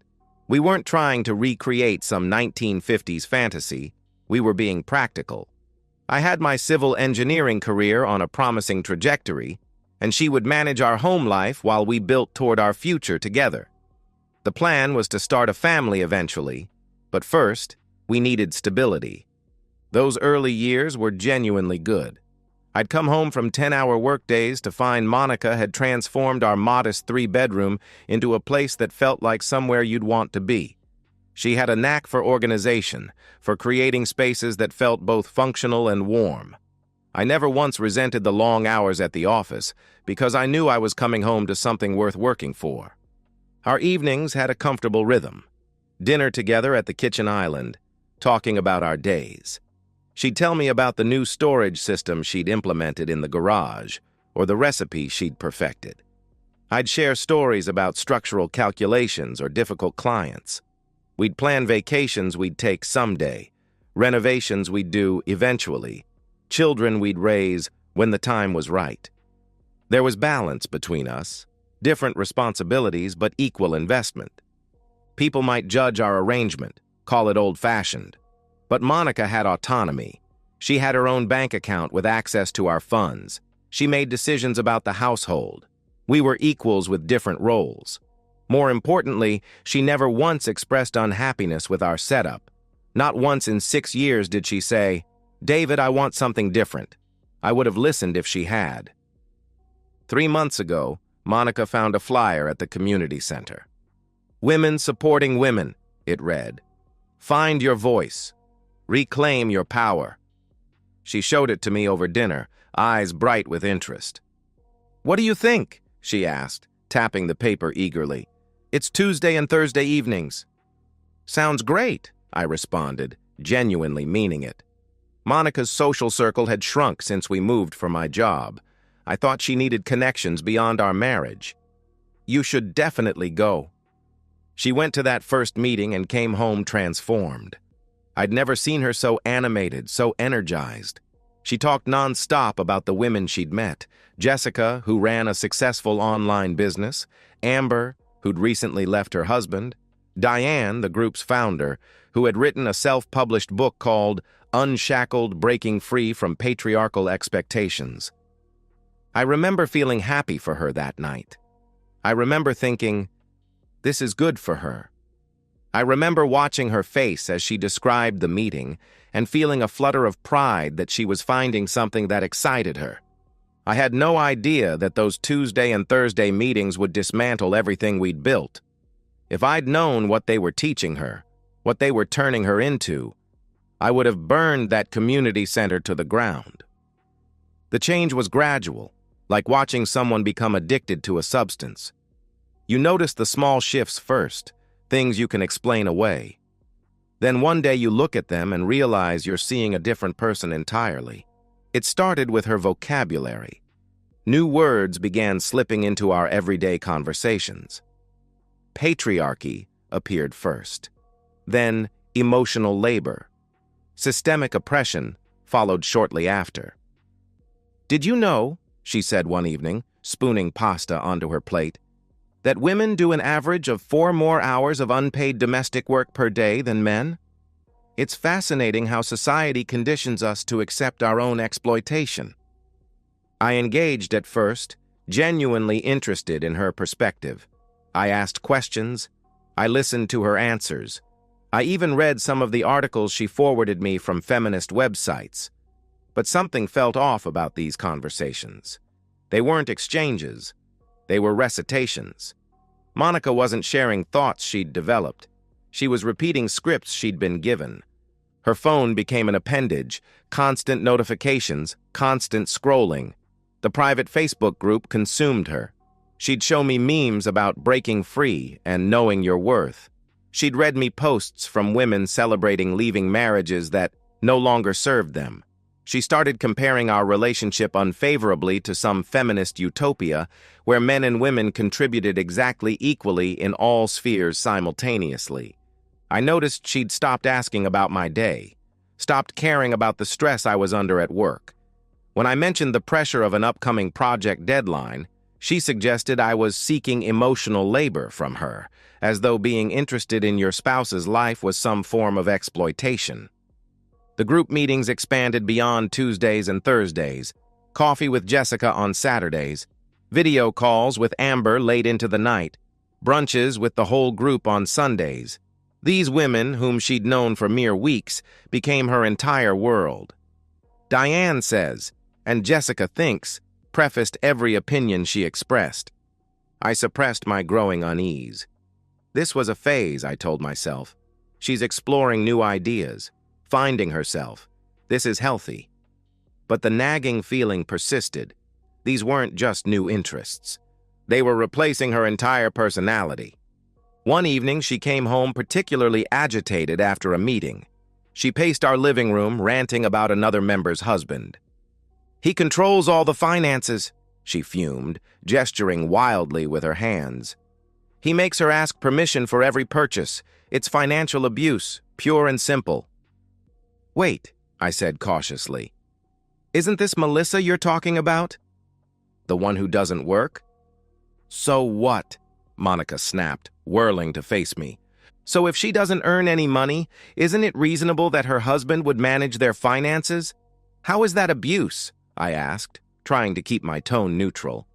We weren't trying to recreate some 1950s fantasy. We were being practical. I had my civil engineering career on a promising trajectory, and she would manage our home life while we built toward our future together. The plan was to start a family eventually, but first, we needed stability. Those early years were genuinely good. I'd come home from 10-hour workdays to find Monica had transformed our modest 3-bedroom into a place that felt like somewhere you'd want to be. She had a knack for organization, for creating spaces that felt both functional and warm. I never once resented the long hours at the office because I knew I was coming home to something worth working for. Our evenings had a comfortable rhythm. Dinner together at the kitchen island, talking about our days. She'd tell me about the new storage system she'd implemented in the garage, or the recipe she'd perfected. I'd share stories about structural calculations or difficult clients. We'd plan vacations we'd take someday, renovations we'd do eventually, children we'd raise when the time was right. There was balance between us, different responsibilities but equal investment. People might judge our arrangement, call it old-fashioned. But Monica had autonomy. She had her own bank account with access to our funds. She made decisions about the household. We were equals with different roles. More importantly, she never once expressed unhappiness with our setup. Not once in 6 years did she say, "David, I want something different." I would have listened if she had. 3 months ago, Monica found a flyer at the community center. "Women supporting women," it read. "Find your voice. Reclaim your power." She showed it to me over dinner, eyes bright with interest. "What do you think?" she asked, tapping the paper eagerly. "It's Tuesday and Thursday evenings." "Sounds great," I responded, genuinely meaning it. Monica's social circle had shrunk since we moved for my job. I thought she needed connections beyond our marriage. "You should definitely go." She went to that first meeting and came home transformed. I'd never seen her so animated, so energized. She talked non-stop about the women she'd met. Jessica, who ran a successful online business. Amber, who'd recently left her husband. Diane, the group's founder, who had written a self-published book called Unshackled: Breaking Free from Patriarchal Expectations. I remember feeling happy for her that night. I remember thinking, this is good for her. I remember watching her face as she described the meeting and feeling a flutter of pride that she was finding something that excited her. I had no idea that those Tuesday and Thursday meetings would dismantle everything we'd built. If I'd known what they were teaching her, what they were turning her into, I would have burned that community center to the ground. The change was gradual, like watching someone become addicted to a substance. You notice the small shifts first, things you can explain away. Then one day you look at them and realize you're seeing a different person entirely. It started with her vocabulary. New words began slipping into our everyday conversations. Patriarchy appeared first. Then emotional labor. Systemic oppression followed shortly after. "Did you know," she said one evening, spooning pasta onto her plate, "that women do an average of 4 more hours of unpaid domestic work per day than men? It's fascinating how society conditions us to accept our own exploitation." I engaged at first, genuinely interested in her perspective. I asked questions. I listened to her answers. I even read some of the articles she forwarded me from feminist websites. But something felt off about these conversations. They weren't exchanges. They were recitations. Monica wasn't sharing thoughts she'd developed. She was repeating scripts she'd been given. Her phone became an appendage, constant notifications, constant scrolling. The private Facebook group consumed her. She'd show me memes about breaking free and knowing your worth. She'd read me posts from women celebrating leaving marriages that no longer served them. She started comparing our relationship unfavorably to some feminist utopia where men and women contributed exactly equally in all spheres simultaneously. I noticed she'd stopped asking about my day, stopped caring about the stress I was under at work. When I mentioned the pressure of an upcoming project deadline, she suggested I was seeking emotional labor from her, as though being interested in your spouse's life was some form of exploitation. The group meetings expanded beyond Tuesdays and Thursdays, coffee with Jessica on Saturdays, video calls with Amber late into the night, brunches with the whole group on Sundays. These women, whom she'd known for mere weeks, became her entire world. Diane says, and Jessica thinks, prefaced every opinion she expressed. I suppressed my growing unease. This was a phase, I told myself. She's exploring new ideas, finding herself. This is healthy. But the nagging feeling persisted. These weren't just new interests. They were replacing her entire personality. One evening, she came home particularly agitated after a meeting. She paced our living room, ranting about another member's husband. "He controls all the finances," she fumed, gesturing wildly with her hands. "He makes her ask permission for every purchase. It's financial abuse, pure and simple." "Wait," I said cautiously. "Isn't this Melissa you're talking about? The one who doesn't work?" "So what?" Monica snapped, whirling to face me. "So if she doesn't earn any money, isn't it reasonable that her husband would manage their finances? How is that abuse?" I asked, trying to keep my tone neutral.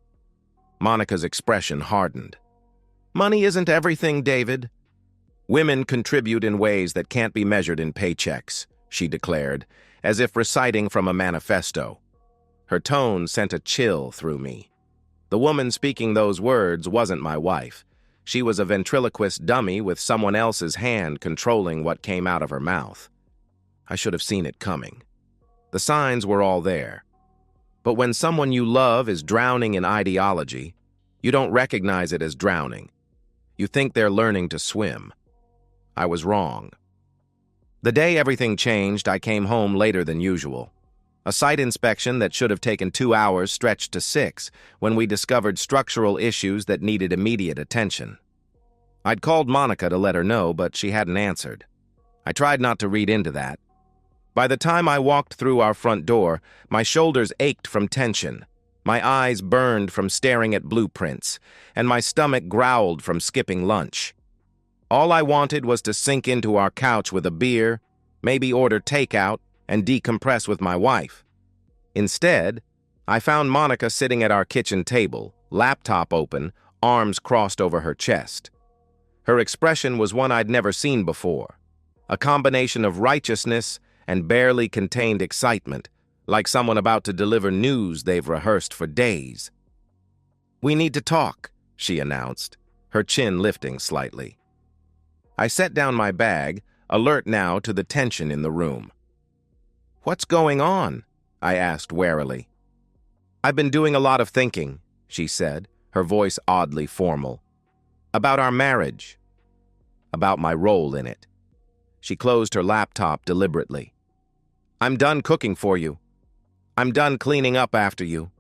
Monica's expression hardened. "Money isn't everything, David. Women contribute in ways that can't be measured in paychecks," she declared, as if reciting from a manifesto. Her tone sent a chill through me. The woman speaking those words wasn't my wife. She was a ventriloquist dummy with someone else's hand controlling what came out of her mouth. I should have seen it coming. The signs were all there. But when someone you love is drowning in ideology, you don't recognize it as drowning. You think they're learning to swim. I was wrong. The day everything changed, I came home later than usual. A site inspection that should have taken 2 hours stretched to 6 when we discovered structural issues that needed immediate attention. I'd called Monica to let her know, but she hadn't answered. I tried not to read into that. By the time I walked through our front door, my shoulders ached from tension, my eyes burned from staring at blueprints, and my stomach growled from skipping lunch. All I wanted was to sink into our couch with a beer, maybe order takeout, and decompress with my wife. Instead, I found Monica sitting at our kitchen table, laptop open, arms crossed over her chest. Her expression was one I'd never seen before, a combination of righteousness and barely contained excitement, like someone about to deliver news they've rehearsed for days. "We need to talk," she announced, her chin lifting slightly. I set down my bag, alert now to the tension in the room. "What's going on?" I asked warily. "I've been doing a lot of thinking," she said, her voice oddly formal. "About our marriage. About my role in it." She closed her laptop deliberately. "I'm done cooking for you. I'm done cleaning up after you.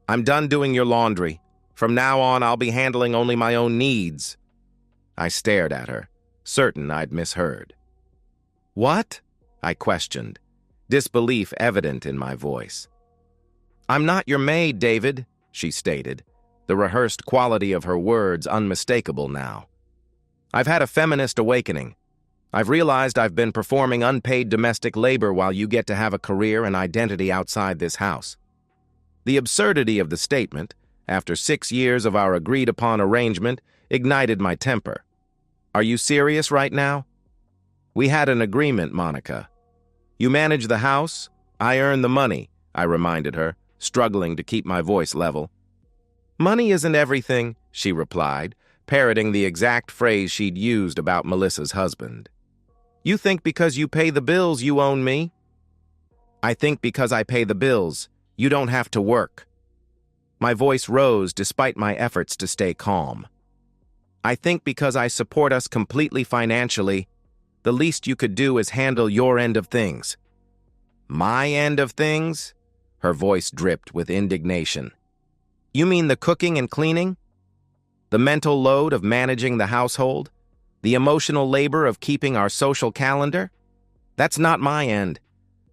I'm done doing your laundry. From now on, I'll be handling only my own needs." I stared at her, certain I'd misheard. "What?" I questioned, disbelief evident in my voice. "I'm not your maid, David," she stated, the rehearsed quality of her words unmistakable now. "I've had a feminist awakening. I've realized I've been performing unpaid domestic labor while you get to have a career and identity outside this house." The absurdity of the statement, after 6 years of our agreed-upon arrangement, ignited my temper. "Are you serious right now? We had an agreement, Monica. You manage the house, I earn the money," I reminded her, struggling to keep my voice level. "Money isn't everything," she replied, parroting the exact phrase she'd used about Melissa's husband. "You think because you pay the bills you own me?" "I think because I pay the bills, you don't have to work." My voice rose despite my efforts to stay calm. "I think because I support us completely financially, the least you could do is handle your end of things." "My end of things?" Her voice dripped with indignation. "You mean the cooking and cleaning? The mental load of managing the household? The emotional labor of keeping our social calendar? That's not my end.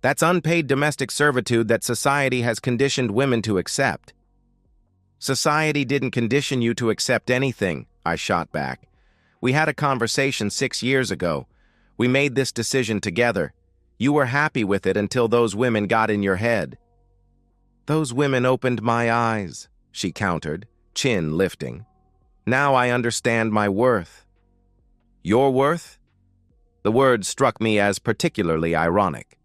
That's unpaid domestic servitude that society has conditioned women to accept." "Society didn't condition you to accept anything," I shot back. "We had a conversation 6 years ago. We made this decision together. You were happy with it until those women got in your head." "Those women opened my eyes," she countered, chin lifting. "Now I understand my worth." "Your worth?" The word struck me as particularly ironic.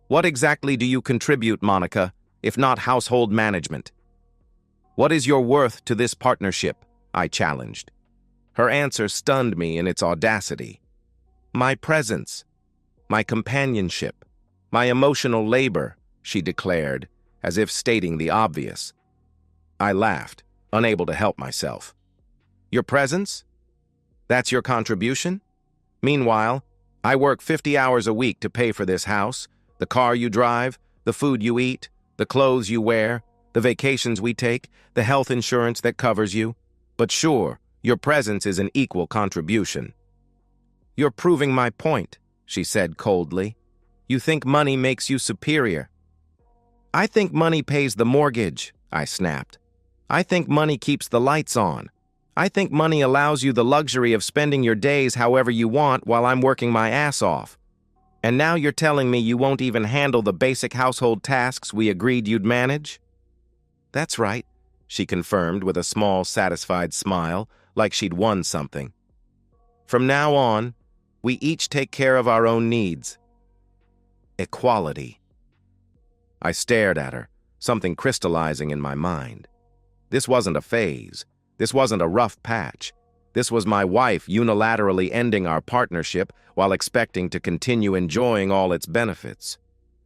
"What exactly do you contribute, Monica, if not household management? What is your worth to this partnership?" I challenged. Her answer stunned me in its audacity. "My presence, my companionship, my emotional labor," she declared, as if stating the obvious. I laughed, unable to help myself. "Your presence? That's your contribution? Meanwhile, I work 50 hours a week to pay for this house, the car you drive, the food you eat, the clothes you wear, the vacations we take, the health insurance that covers you. But sure, your presence is an equal contribution." "You're proving my point," she said coldly. "You think money makes you superior." "I think money pays the mortgage," I snapped. "I think money keeps the lights on. I think money allows you the luxury of spending your days however you want while I'm working my ass off. And now you're telling me you won't even handle the basic household tasks we agreed you'd manage?" "That's right," she confirmed with a small, satisfied smile, like she'd won something. "From now on, we each take care of our own needs." Equality. I stared at her, something crystallizing in my mind. This wasn't a phase. This wasn't a rough patch. This was my wife unilaterally ending our partnership while expecting to continue enjoying all its benefits.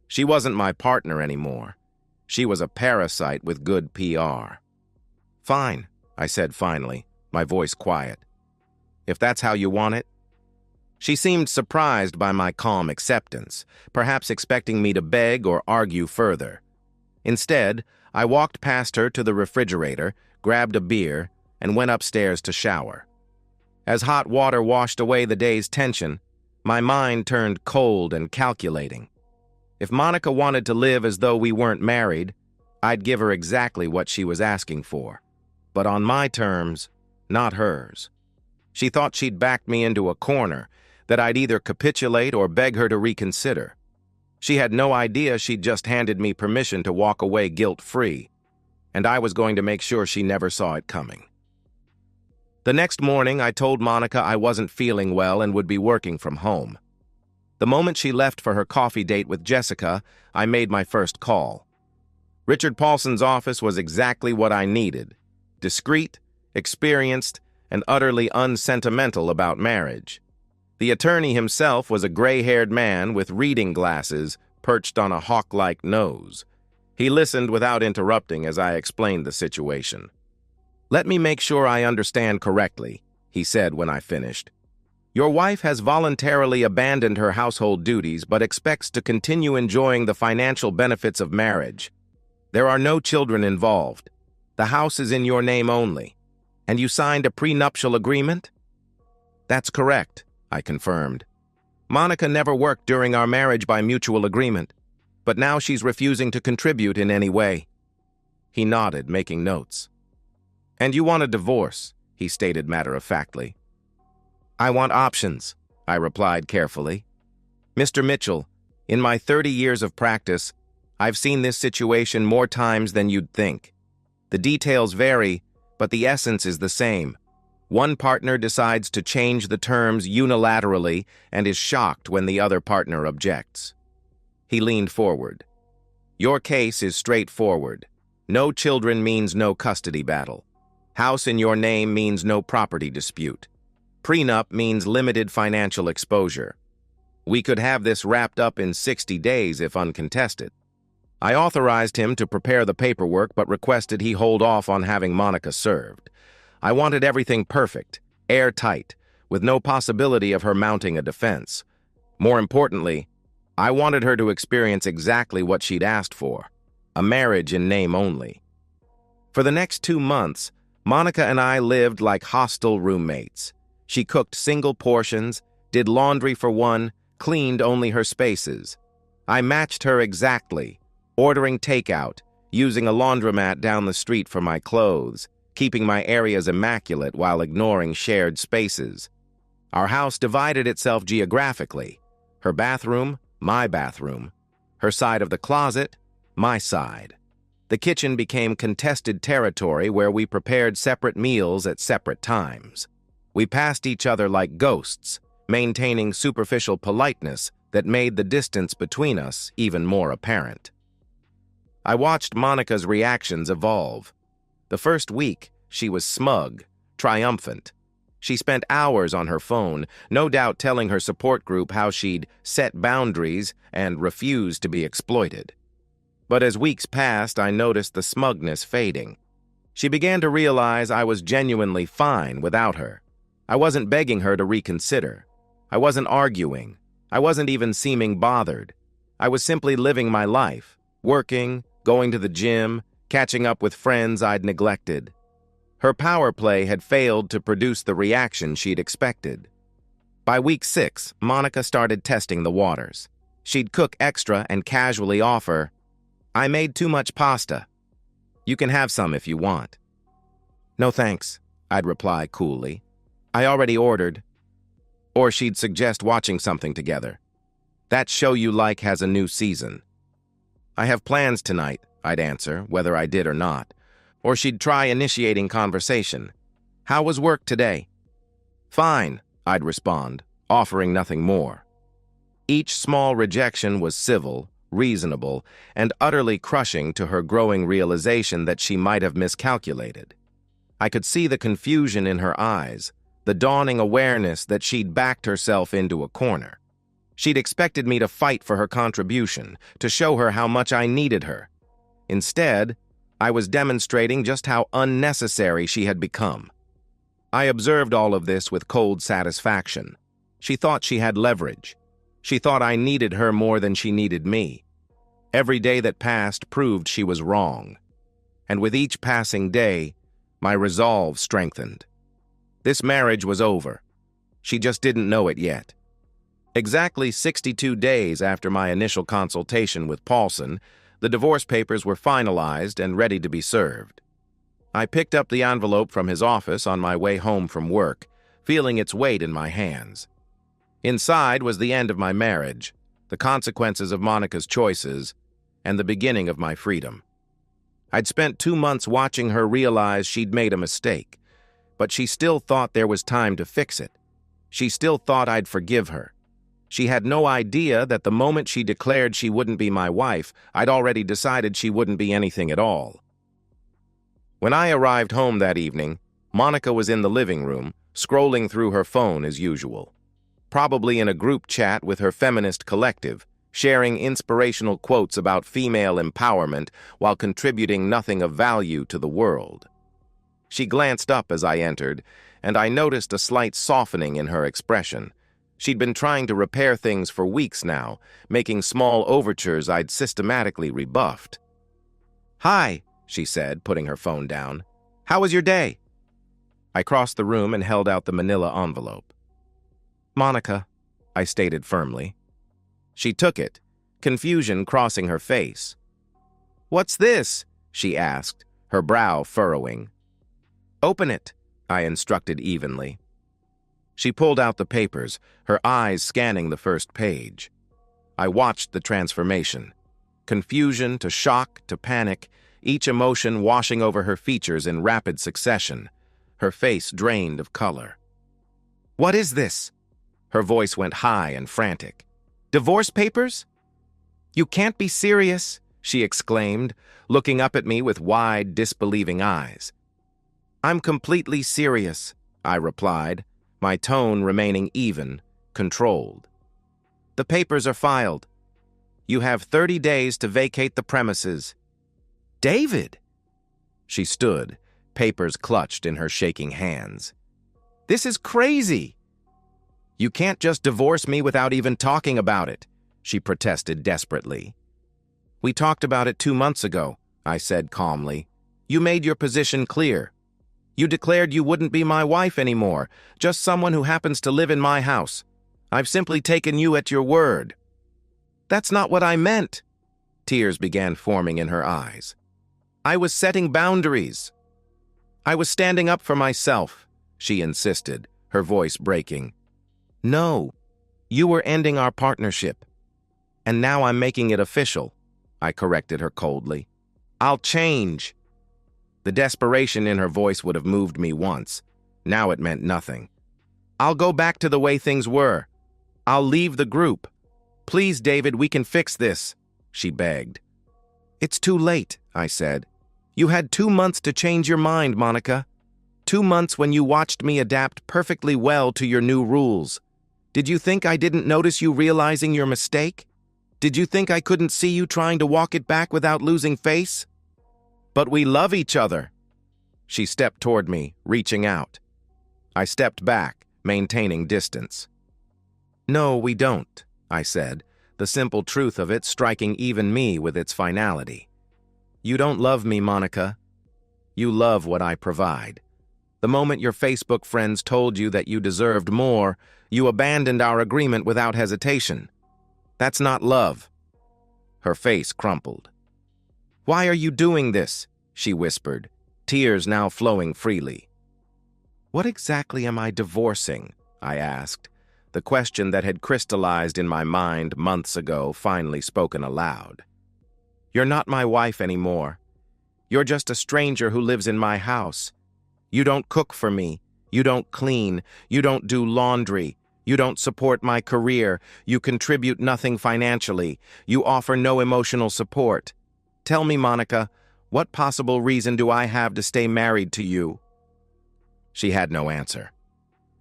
She wasn't my partner anymore. She was a parasite with good PR. "Fine," I said finally, my voice quiet. "If that's how you want it." She seemed surprised by my calm acceptance, perhaps expecting me to beg or argue further. Instead, I walked past her to the refrigerator, grabbed a beer, and went upstairs to shower. As hot water washed away the day's tension, my mind turned cold and calculating. If Monica wanted to live as though we weren't married, I'd give her exactly what she was asking for. But on my terms, not hers. She thought she'd backed me into a corner, that I'd either capitulate or beg her to reconsider. She had no idea she'd just handed me permission to walk away guilt-free, and I was going to make sure she never saw it coming. The next morning, I told Monica I wasn't feeling well and would be working from home. The moment she left for her coffee date with Jessica, I made my first call. Richard Paulson's office was exactly what I needed: discreet, experienced, and utterly unsentimental about marriage. The attorney himself was a gray-haired man with reading glasses perched on a hawk-like nose. He listened without interrupting as I explained the situation. "Let me make sure I understand correctly," he said when I finished. "Your wife has voluntarily abandoned her household duties but expects to continue enjoying the financial benefits of marriage. There are no children involved. The house is in your name only. And you signed a prenuptial agreement?" "That's correct," I confirmed. "Monica never worked during our marriage by mutual agreement, but now she's refusing to contribute in any way." He nodded, making notes. "And you want a divorce," he stated matter-of-factly. "I want options," I replied carefully. "Mr. Mitchell, in my 30 years of practice, I've seen this situation more times than you'd think. The details vary, but the essence is the same. One partner decides to change the terms unilaterally and is shocked when the other partner objects." He leaned forward. "Your case is straightforward. No children means no custody battle. House in your name means no property dispute. Prenup means limited financial exposure. We could have this wrapped up in 60 days if uncontested." I authorized him to prepare the paperwork but requested he hold off on having Monica served. I wanted everything perfect, airtight, with no possibility of her mounting a defense. More importantly, I wanted her to experience exactly what she'd asked for: a marriage in name only. For the next 2 months, Monica and I lived like hostile roommates. She cooked single portions, did laundry for one, cleaned only her spaces. I matched her exactly, ordering takeout, using a laundromat down the street for my clothes, keeping my areas immaculate while ignoring shared spaces. Our house divided itself geographically: her bathroom, my bathroom; her side of the closet, my side. The kitchen became contested territory where we prepared separate meals at separate times. We passed each other like ghosts, maintaining superficial politeness that made the distance between us even more apparent. I watched Monica's reactions evolve. The first week, she was smug, triumphant. She spent hours on her phone, no doubt telling her support group how she'd set boundaries and refused to be exploited. But as weeks passed, I noticed the smugness fading. She began to realize I was genuinely fine without her. I wasn't begging her to reconsider. I wasn't arguing. I wasn't even seeming bothered. I was simply living my life, working, going to the gym, catching up with friends I'd neglected. Her power play had failed to produce the reaction she'd expected. By week 6, Monica started testing the waters. She'd cook extra and casually offer, "I made too much pasta. You can have some if you want." "No thanks," I'd reply coolly. "I already ordered." Or she'd suggest watching something together. "That show you like has a new season." "I have plans tonight," I'd answer, whether I did or not. Or she'd try initiating conversation. "How was work today?" "Fine," I'd respond, offering nothing more. Each small rejection was civil, reasonable, and utterly crushing to her growing realization that she might have miscalculated. I could see the confusion in her eyes, the dawning awareness that she'd backed herself into a corner. She'd expected me to fight for her contribution, to show her how much I needed her. Instead, I was demonstrating just how unnecessary she had become. I observed all of this with cold satisfaction. She thought she had leverage. She thought I needed her more than she needed me. Every day that passed proved she was wrong. And with each passing day, my resolve strengthened. This marriage was over. She just didn't know it yet. Exactly 62 days after my initial consultation with Paulson, the divorce papers were finalized and ready to be served. I picked up the envelope from his office on my way home from work, feeling its weight in my hands. Inside was the end of my marriage, the consequences of Monica's choices, and the beginning of my freedom. I'd spent 2 months watching her realize she'd made a mistake, but she still thought there was time to fix it. She still thought I'd forgive her. She had no idea that the moment she declared she wouldn't be my wife, I'd already decided she wouldn't be anything at all. When I arrived home that evening, Monica was in the living room, scrolling through her phone as usual. Probably in a group chat with her feminist collective, sharing inspirational quotes about female empowerment while contributing nothing of value to the world. She glanced up as I entered, and I noticed a slight softening in her expression. She'd been trying to repair things for weeks now, making small overtures I'd systematically rebuffed. "Hi," she said, putting her phone down. "How was your day?" I crossed the room and held out the manila envelope. "Monica," I stated firmly. She took it, confusion crossing her face. "What's this?" she asked, her brow furrowing. "Open it," I instructed evenly. She pulled out the papers, her eyes scanning the first page. I watched the transformation. Confusion to shock to panic, each emotion washing over her features in rapid succession, her face drained of color. "What is this?" Her voice went high and frantic. "Divorce papers?" "You can't be serious," she exclaimed, looking up at me with wide, disbelieving eyes. "I'm completely serious," I replied, my tone remaining even, controlled. "The papers are filed. You have 30 days to vacate the premises." "David!" She stood, papers clutched in her shaking hands. "This is crazy!" "You can't just divorce me without even talking about it," she protested desperately. "We talked about it 2 months ago," I said calmly. "You made your position clear. You declared you wouldn't be my wife anymore, just someone who happens to live in my house. I've simply taken you at your word." "That's not what I meant." Tears began forming in her eyes. "I was setting boundaries. I was standing up for myself," she insisted, her voice breaking. "No, you were ending our partnership. And now I'm making it official," I corrected her coldly. "I'll change." The desperation in her voice would have moved me once. Now it meant nothing. "I'll go back to the way things were. I'll leave the group. Please, David, we can fix this," she begged. "It's too late," I said. "You had 2 months to change your mind, Monica. 2 months when you watched me adapt perfectly well to your new rules. Did you think I didn't notice you realizing your mistake? Did you think I couldn't see you trying to walk it back without losing face? But we love each other." She stepped toward me, reaching out. I stepped back, maintaining distance. "No, we don't," I said, the simple truth of it striking even me with its finality. You don't love me, Monica. You love what I provide. The moment your Facebook friends told you that you deserved more, you abandoned our agreement without hesitation. That's not love. Her face crumpled. Why are you doing this? She whispered, tears now flowing freely. What exactly am I divorcing? I asked, the question that had crystallized in my mind months ago finally spoken aloud. You're not my wife anymore. You're just a stranger who lives in my house. You don't cook for me. You don't clean. You don't do laundry. You don't support my career. You contribute nothing financially. You offer no emotional support. Tell me, Monica, what possible reason do I have to stay married to you? She had no answer.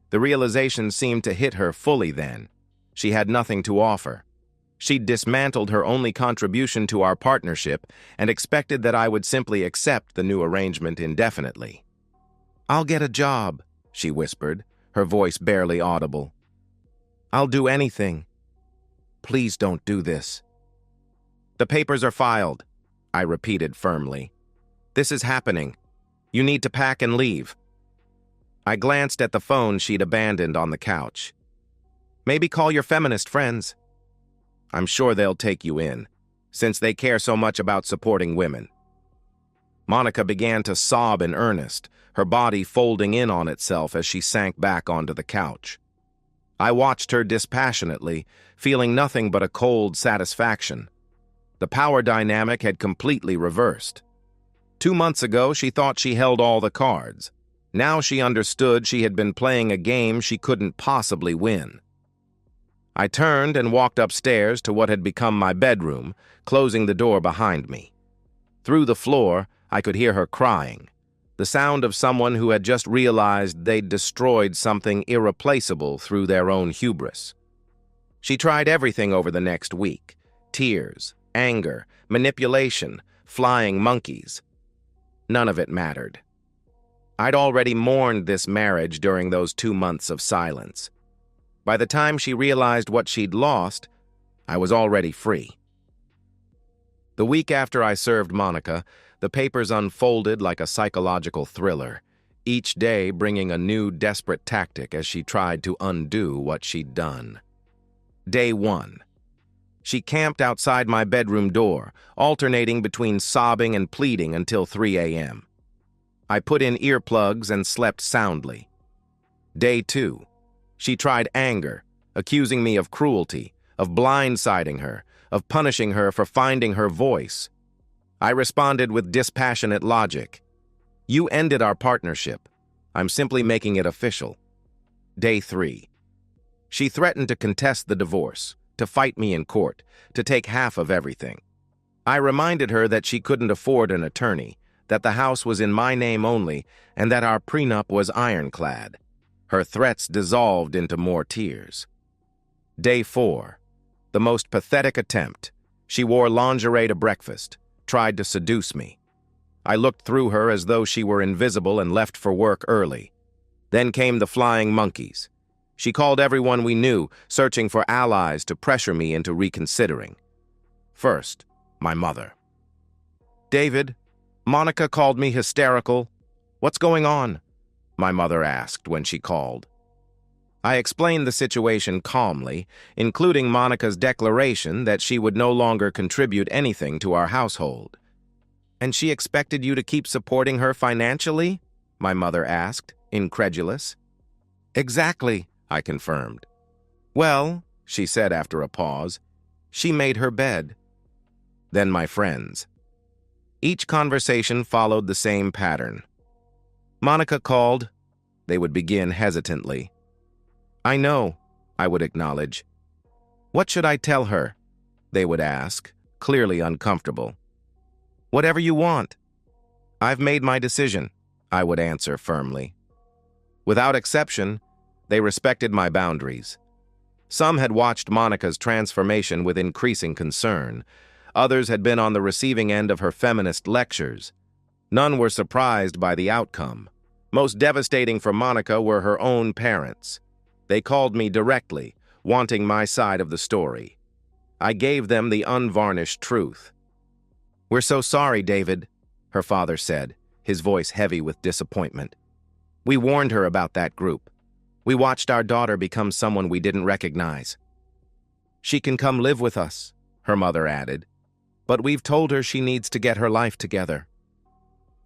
The realization seemed to hit her fully then. She had nothing to offer. She'd dismantled her only contribution to our partnership and expected that I would simply accept the new arrangement indefinitely. I'll get a job, she whispered, her voice barely audible. I'll do anything. Please don't do this. The papers are filed, I repeated firmly. This is happening. You need to pack and leave. I glanced at the phone she'd abandoned on the couch. Maybe call your feminist friends. I'm sure they'll take you in, since they care so much about supporting women. Monica began to sob in earnest, her body folding in on itself as she sank back onto the couch. I watched her dispassionately, feeling nothing but a cold satisfaction. The power dynamic had completely reversed. 2 months ago, she thought she held all the cards. Now she understood she had been playing a game she couldn't possibly win. I turned and walked upstairs to what had become my bedroom, closing the door behind me. Through the floor, I could hear her crying, the sound of someone who had just realized they'd destroyed something irreplaceable through their own hubris. She tried everything over the next week: tears, anger, manipulation, flying monkeys. None of it mattered. I'd already mourned this marriage during those 2 months of silence. By the time she realized what she'd lost, I was already free. The week after I served Monica, the papers unfolded like a psychological thriller, each day bringing a new desperate tactic as she tried to undo what she'd done. Day 1. She camped outside my bedroom door, alternating between sobbing and pleading until 3 a.m. I put in earplugs and slept soundly. Day 2. She tried anger, accusing me of cruelty, of blindsiding her, of punishing her for finding her voice. I responded with dispassionate logic. You ended our partnership. I'm simply making it official. Day 3. She threatened to contest the divorce, to fight me in court, to take half of everything. I reminded her that she couldn't afford an attorney, that the house was in my name only, and that our prenup was ironclad. Her threats dissolved into more tears. Day 4. The most pathetic attempt. She wore lingerie to breakfast, tried to seduce me. I looked through her as though she were invisible and left for work early. Then came the flying monkeys. She called everyone we knew, searching for allies to pressure me into reconsidering. First, my mother. David, Monica called me hysterical. What's going on? My mother asked when she called. I explained the situation calmly, including Monica's declaration that she would no longer contribute anything to our household. And she expected you to keep supporting her financially? My mother asked, incredulous. Exactly, I confirmed. Well, she said after a pause, she made her bed. Then my friends. Each conversation followed the same pattern. Monica called. They would begin hesitantly. I know, I would acknowledge. What should I tell her? They would ask, clearly uncomfortable. Whatever you want. I've made my decision, I would answer firmly. Without exception, they respected my boundaries. Some had watched Monica's transformation with increasing concern. Others had been on the receiving end of her feminist lectures. None were surprised by the outcome. Most devastating for Monica were her own parents. They called me directly, wanting my side of the story. I gave them the unvarnished truth. "We're so sorry, David," her father said, his voice heavy with disappointment. "We warned her about that group. We watched our daughter become someone we didn't recognize." "She can come live with us," her mother added, "but we've told her she needs to get her life together.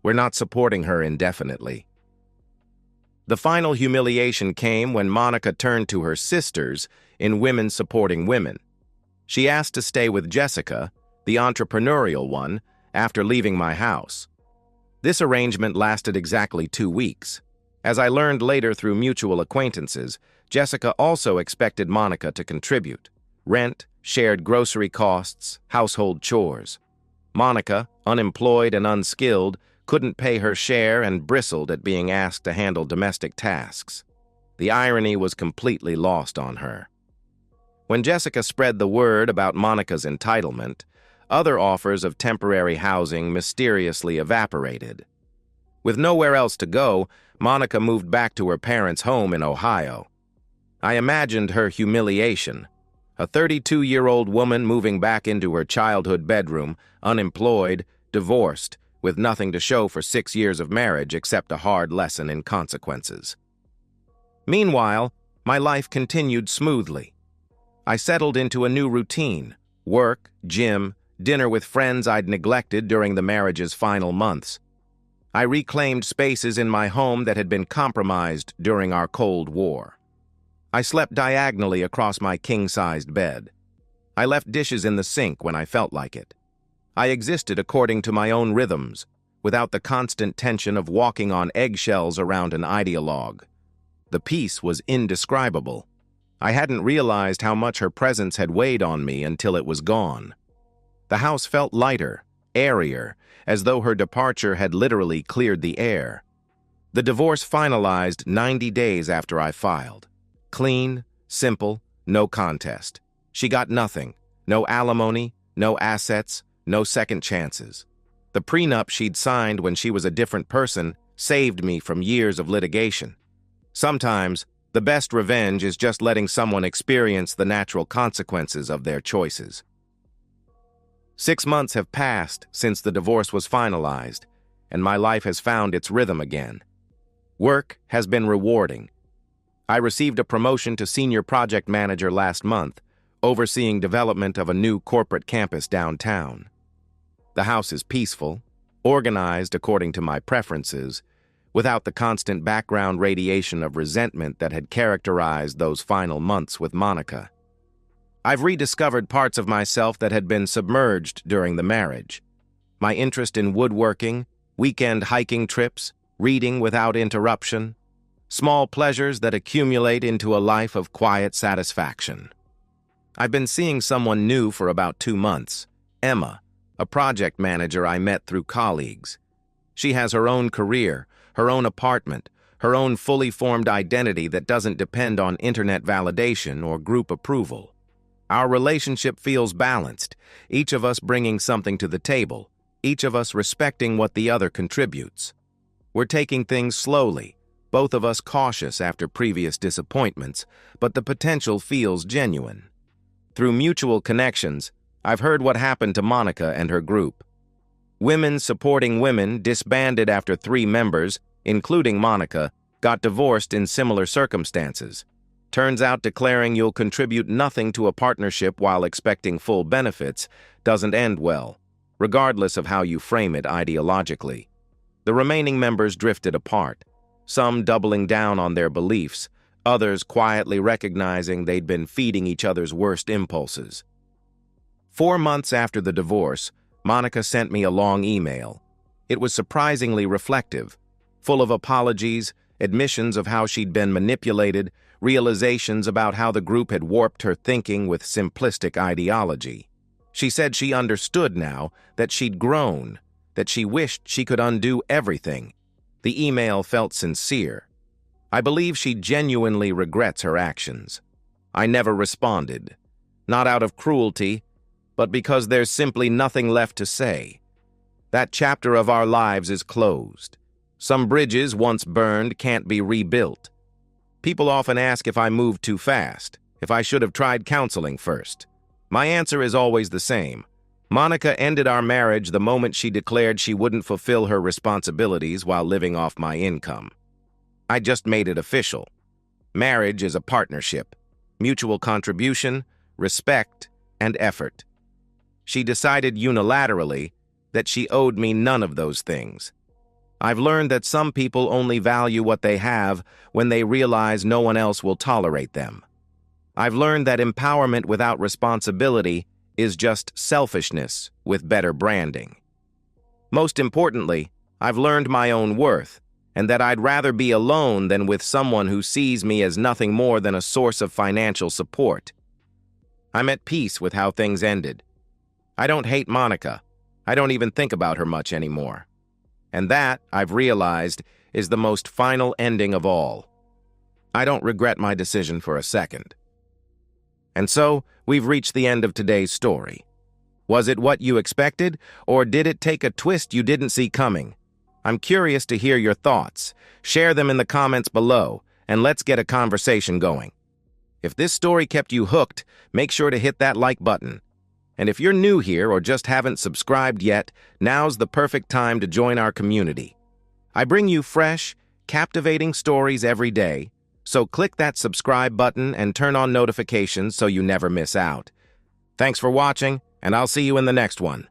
We're not supporting her indefinitely." The final humiliation came when Monica turned to her sisters in Women Supporting Women. She asked to stay with Jessica, the entrepreneurial one, after leaving my house. This arrangement lasted exactly 2 weeks. As I learned later through mutual acquaintances, Jessica also expected Monica to contribute: rent, shared grocery costs, household chores. Monica, unemployed and unskilled, couldn't pay her share and bristled at being asked to handle domestic tasks. The irony was completely lost on her. When Jessica spread the word about Monica's entitlement, other offers of temporary housing mysteriously evaporated. With nowhere else to go, Monica moved back to her parents' home in Ohio. I imagined her humiliation. A 32-year-old woman moving back into her childhood bedroom, unemployed, divorced, with nothing to show for 6 years of marriage except a hard lesson in consequences. Meanwhile, my life continued smoothly. I settled into a new routine: work, gym, dinner with friends I'd neglected during the marriage's final months. I reclaimed spaces in my home that had been compromised during our Cold War. I slept diagonally across my king-sized bed. I left dishes in the sink when I felt like it. I existed according to my own rhythms, without the constant tension of walking on eggshells around an ideologue. The peace was indescribable. I hadn't realized how much her presence had weighed on me until it was gone. The house felt lighter, airier, as though her departure had literally cleared the air. The divorce finalized 90 days after I filed. Clean, simple, no contest. She got nothing: no alimony, no assets, no second chances. The prenup she'd signed when she was a different person saved me from years of litigation. Sometimes, the best revenge is just letting someone experience the natural consequences of their choices. 6 months have passed since the divorce was finalized, and my life has found its rhythm again. Work has been rewarding. I received a promotion to senior project manager last month, overseeing development of a new corporate campus downtown. The house is peaceful, organized according to my preferences, without the constant background radiation of resentment that had characterized those final months with Monica. I've rediscovered parts of myself that had been submerged during the marriage. My interest in woodworking, weekend hiking trips, reading without interruption, small pleasures that accumulate into a life of quiet satisfaction. I've been seeing someone new for about 2 months, Emma, a project manager I met through colleagues. She has her own career, her own apartment, her own fully formed identity that doesn't depend on internet validation or group approval. Our relationship feels balanced, each of us bringing something to the table, each of us respecting what the other contributes. We're taking things slowly, both of us cautious after previous disappointments, but the potential feels genuine. Through mutual connections, I've heard what happened to Monica and her group. Women Supporting Women disbanded after 3 members, including Monica, got divorced in similar circumstances. Turns out declaring you'll contribute nothing to a partnership while expecting full benefits doesn't end well, regardless of how you frame it ideologically. The remaining members drifted apart, some doubling down on their beliefs, others quietly recognizing they'd been feeding each other's worst impulses. 4 months after the divorce, Monica sent me a long email. It was surprisingly reflective, full of apologies, admissions of how she'd been manipulated, realizations about how the group had warped her thinking with simplistic ideology. She said she understood now, that she'd grown, that she wished she could undo everything. The email felt sincere. I believe she genuinely regrets her actions. I never responded, not out of cruelty, but because there's simply nothing left to say. That chapter of our lives is closed. Some bridges once burned can't be rebuilt. People often ask if I moved too fast. if I should have tried counseling first. My answer is always the same. Monica ended our marriage the moment she declared she wouldn't fulfill her responsibilities while living off my income. I just made it official. Marriage is a partnership, mutual contribution, respect, and effort. She decided unilaterally that she owed me none of those things. I've learned that some people only value what they have when they realize no one else will tolerate them. I've learned that empowerment without responsibility is just selfishness with better branding. Most importantly, I've learned my own worth, and that I'd rather be alone than with someone who sees me as nothing more than a source of financial support. I'm at peace with how things ended. I don't hate Monica. I don't even think about her much anymore. And that, I've realized, is the most final ending of all. I don't regret my decision for a second. And so, we've reached the end of today's story. Was it what you expected, or did it take a twist you didn't see coming? I'm curious to hear your thoughts. Share them in the comments below, and let's get a conversation going. If this story kept you hooked, make sure to hit that like button. And if you're new here or just haven't subscribed yet, now's the perfect time to join our community. I bring you fresh, captivating stories every day, so click that subscribe button and turn on notifications so you never miss out. Thanks for watching, and I'll see you in the next one.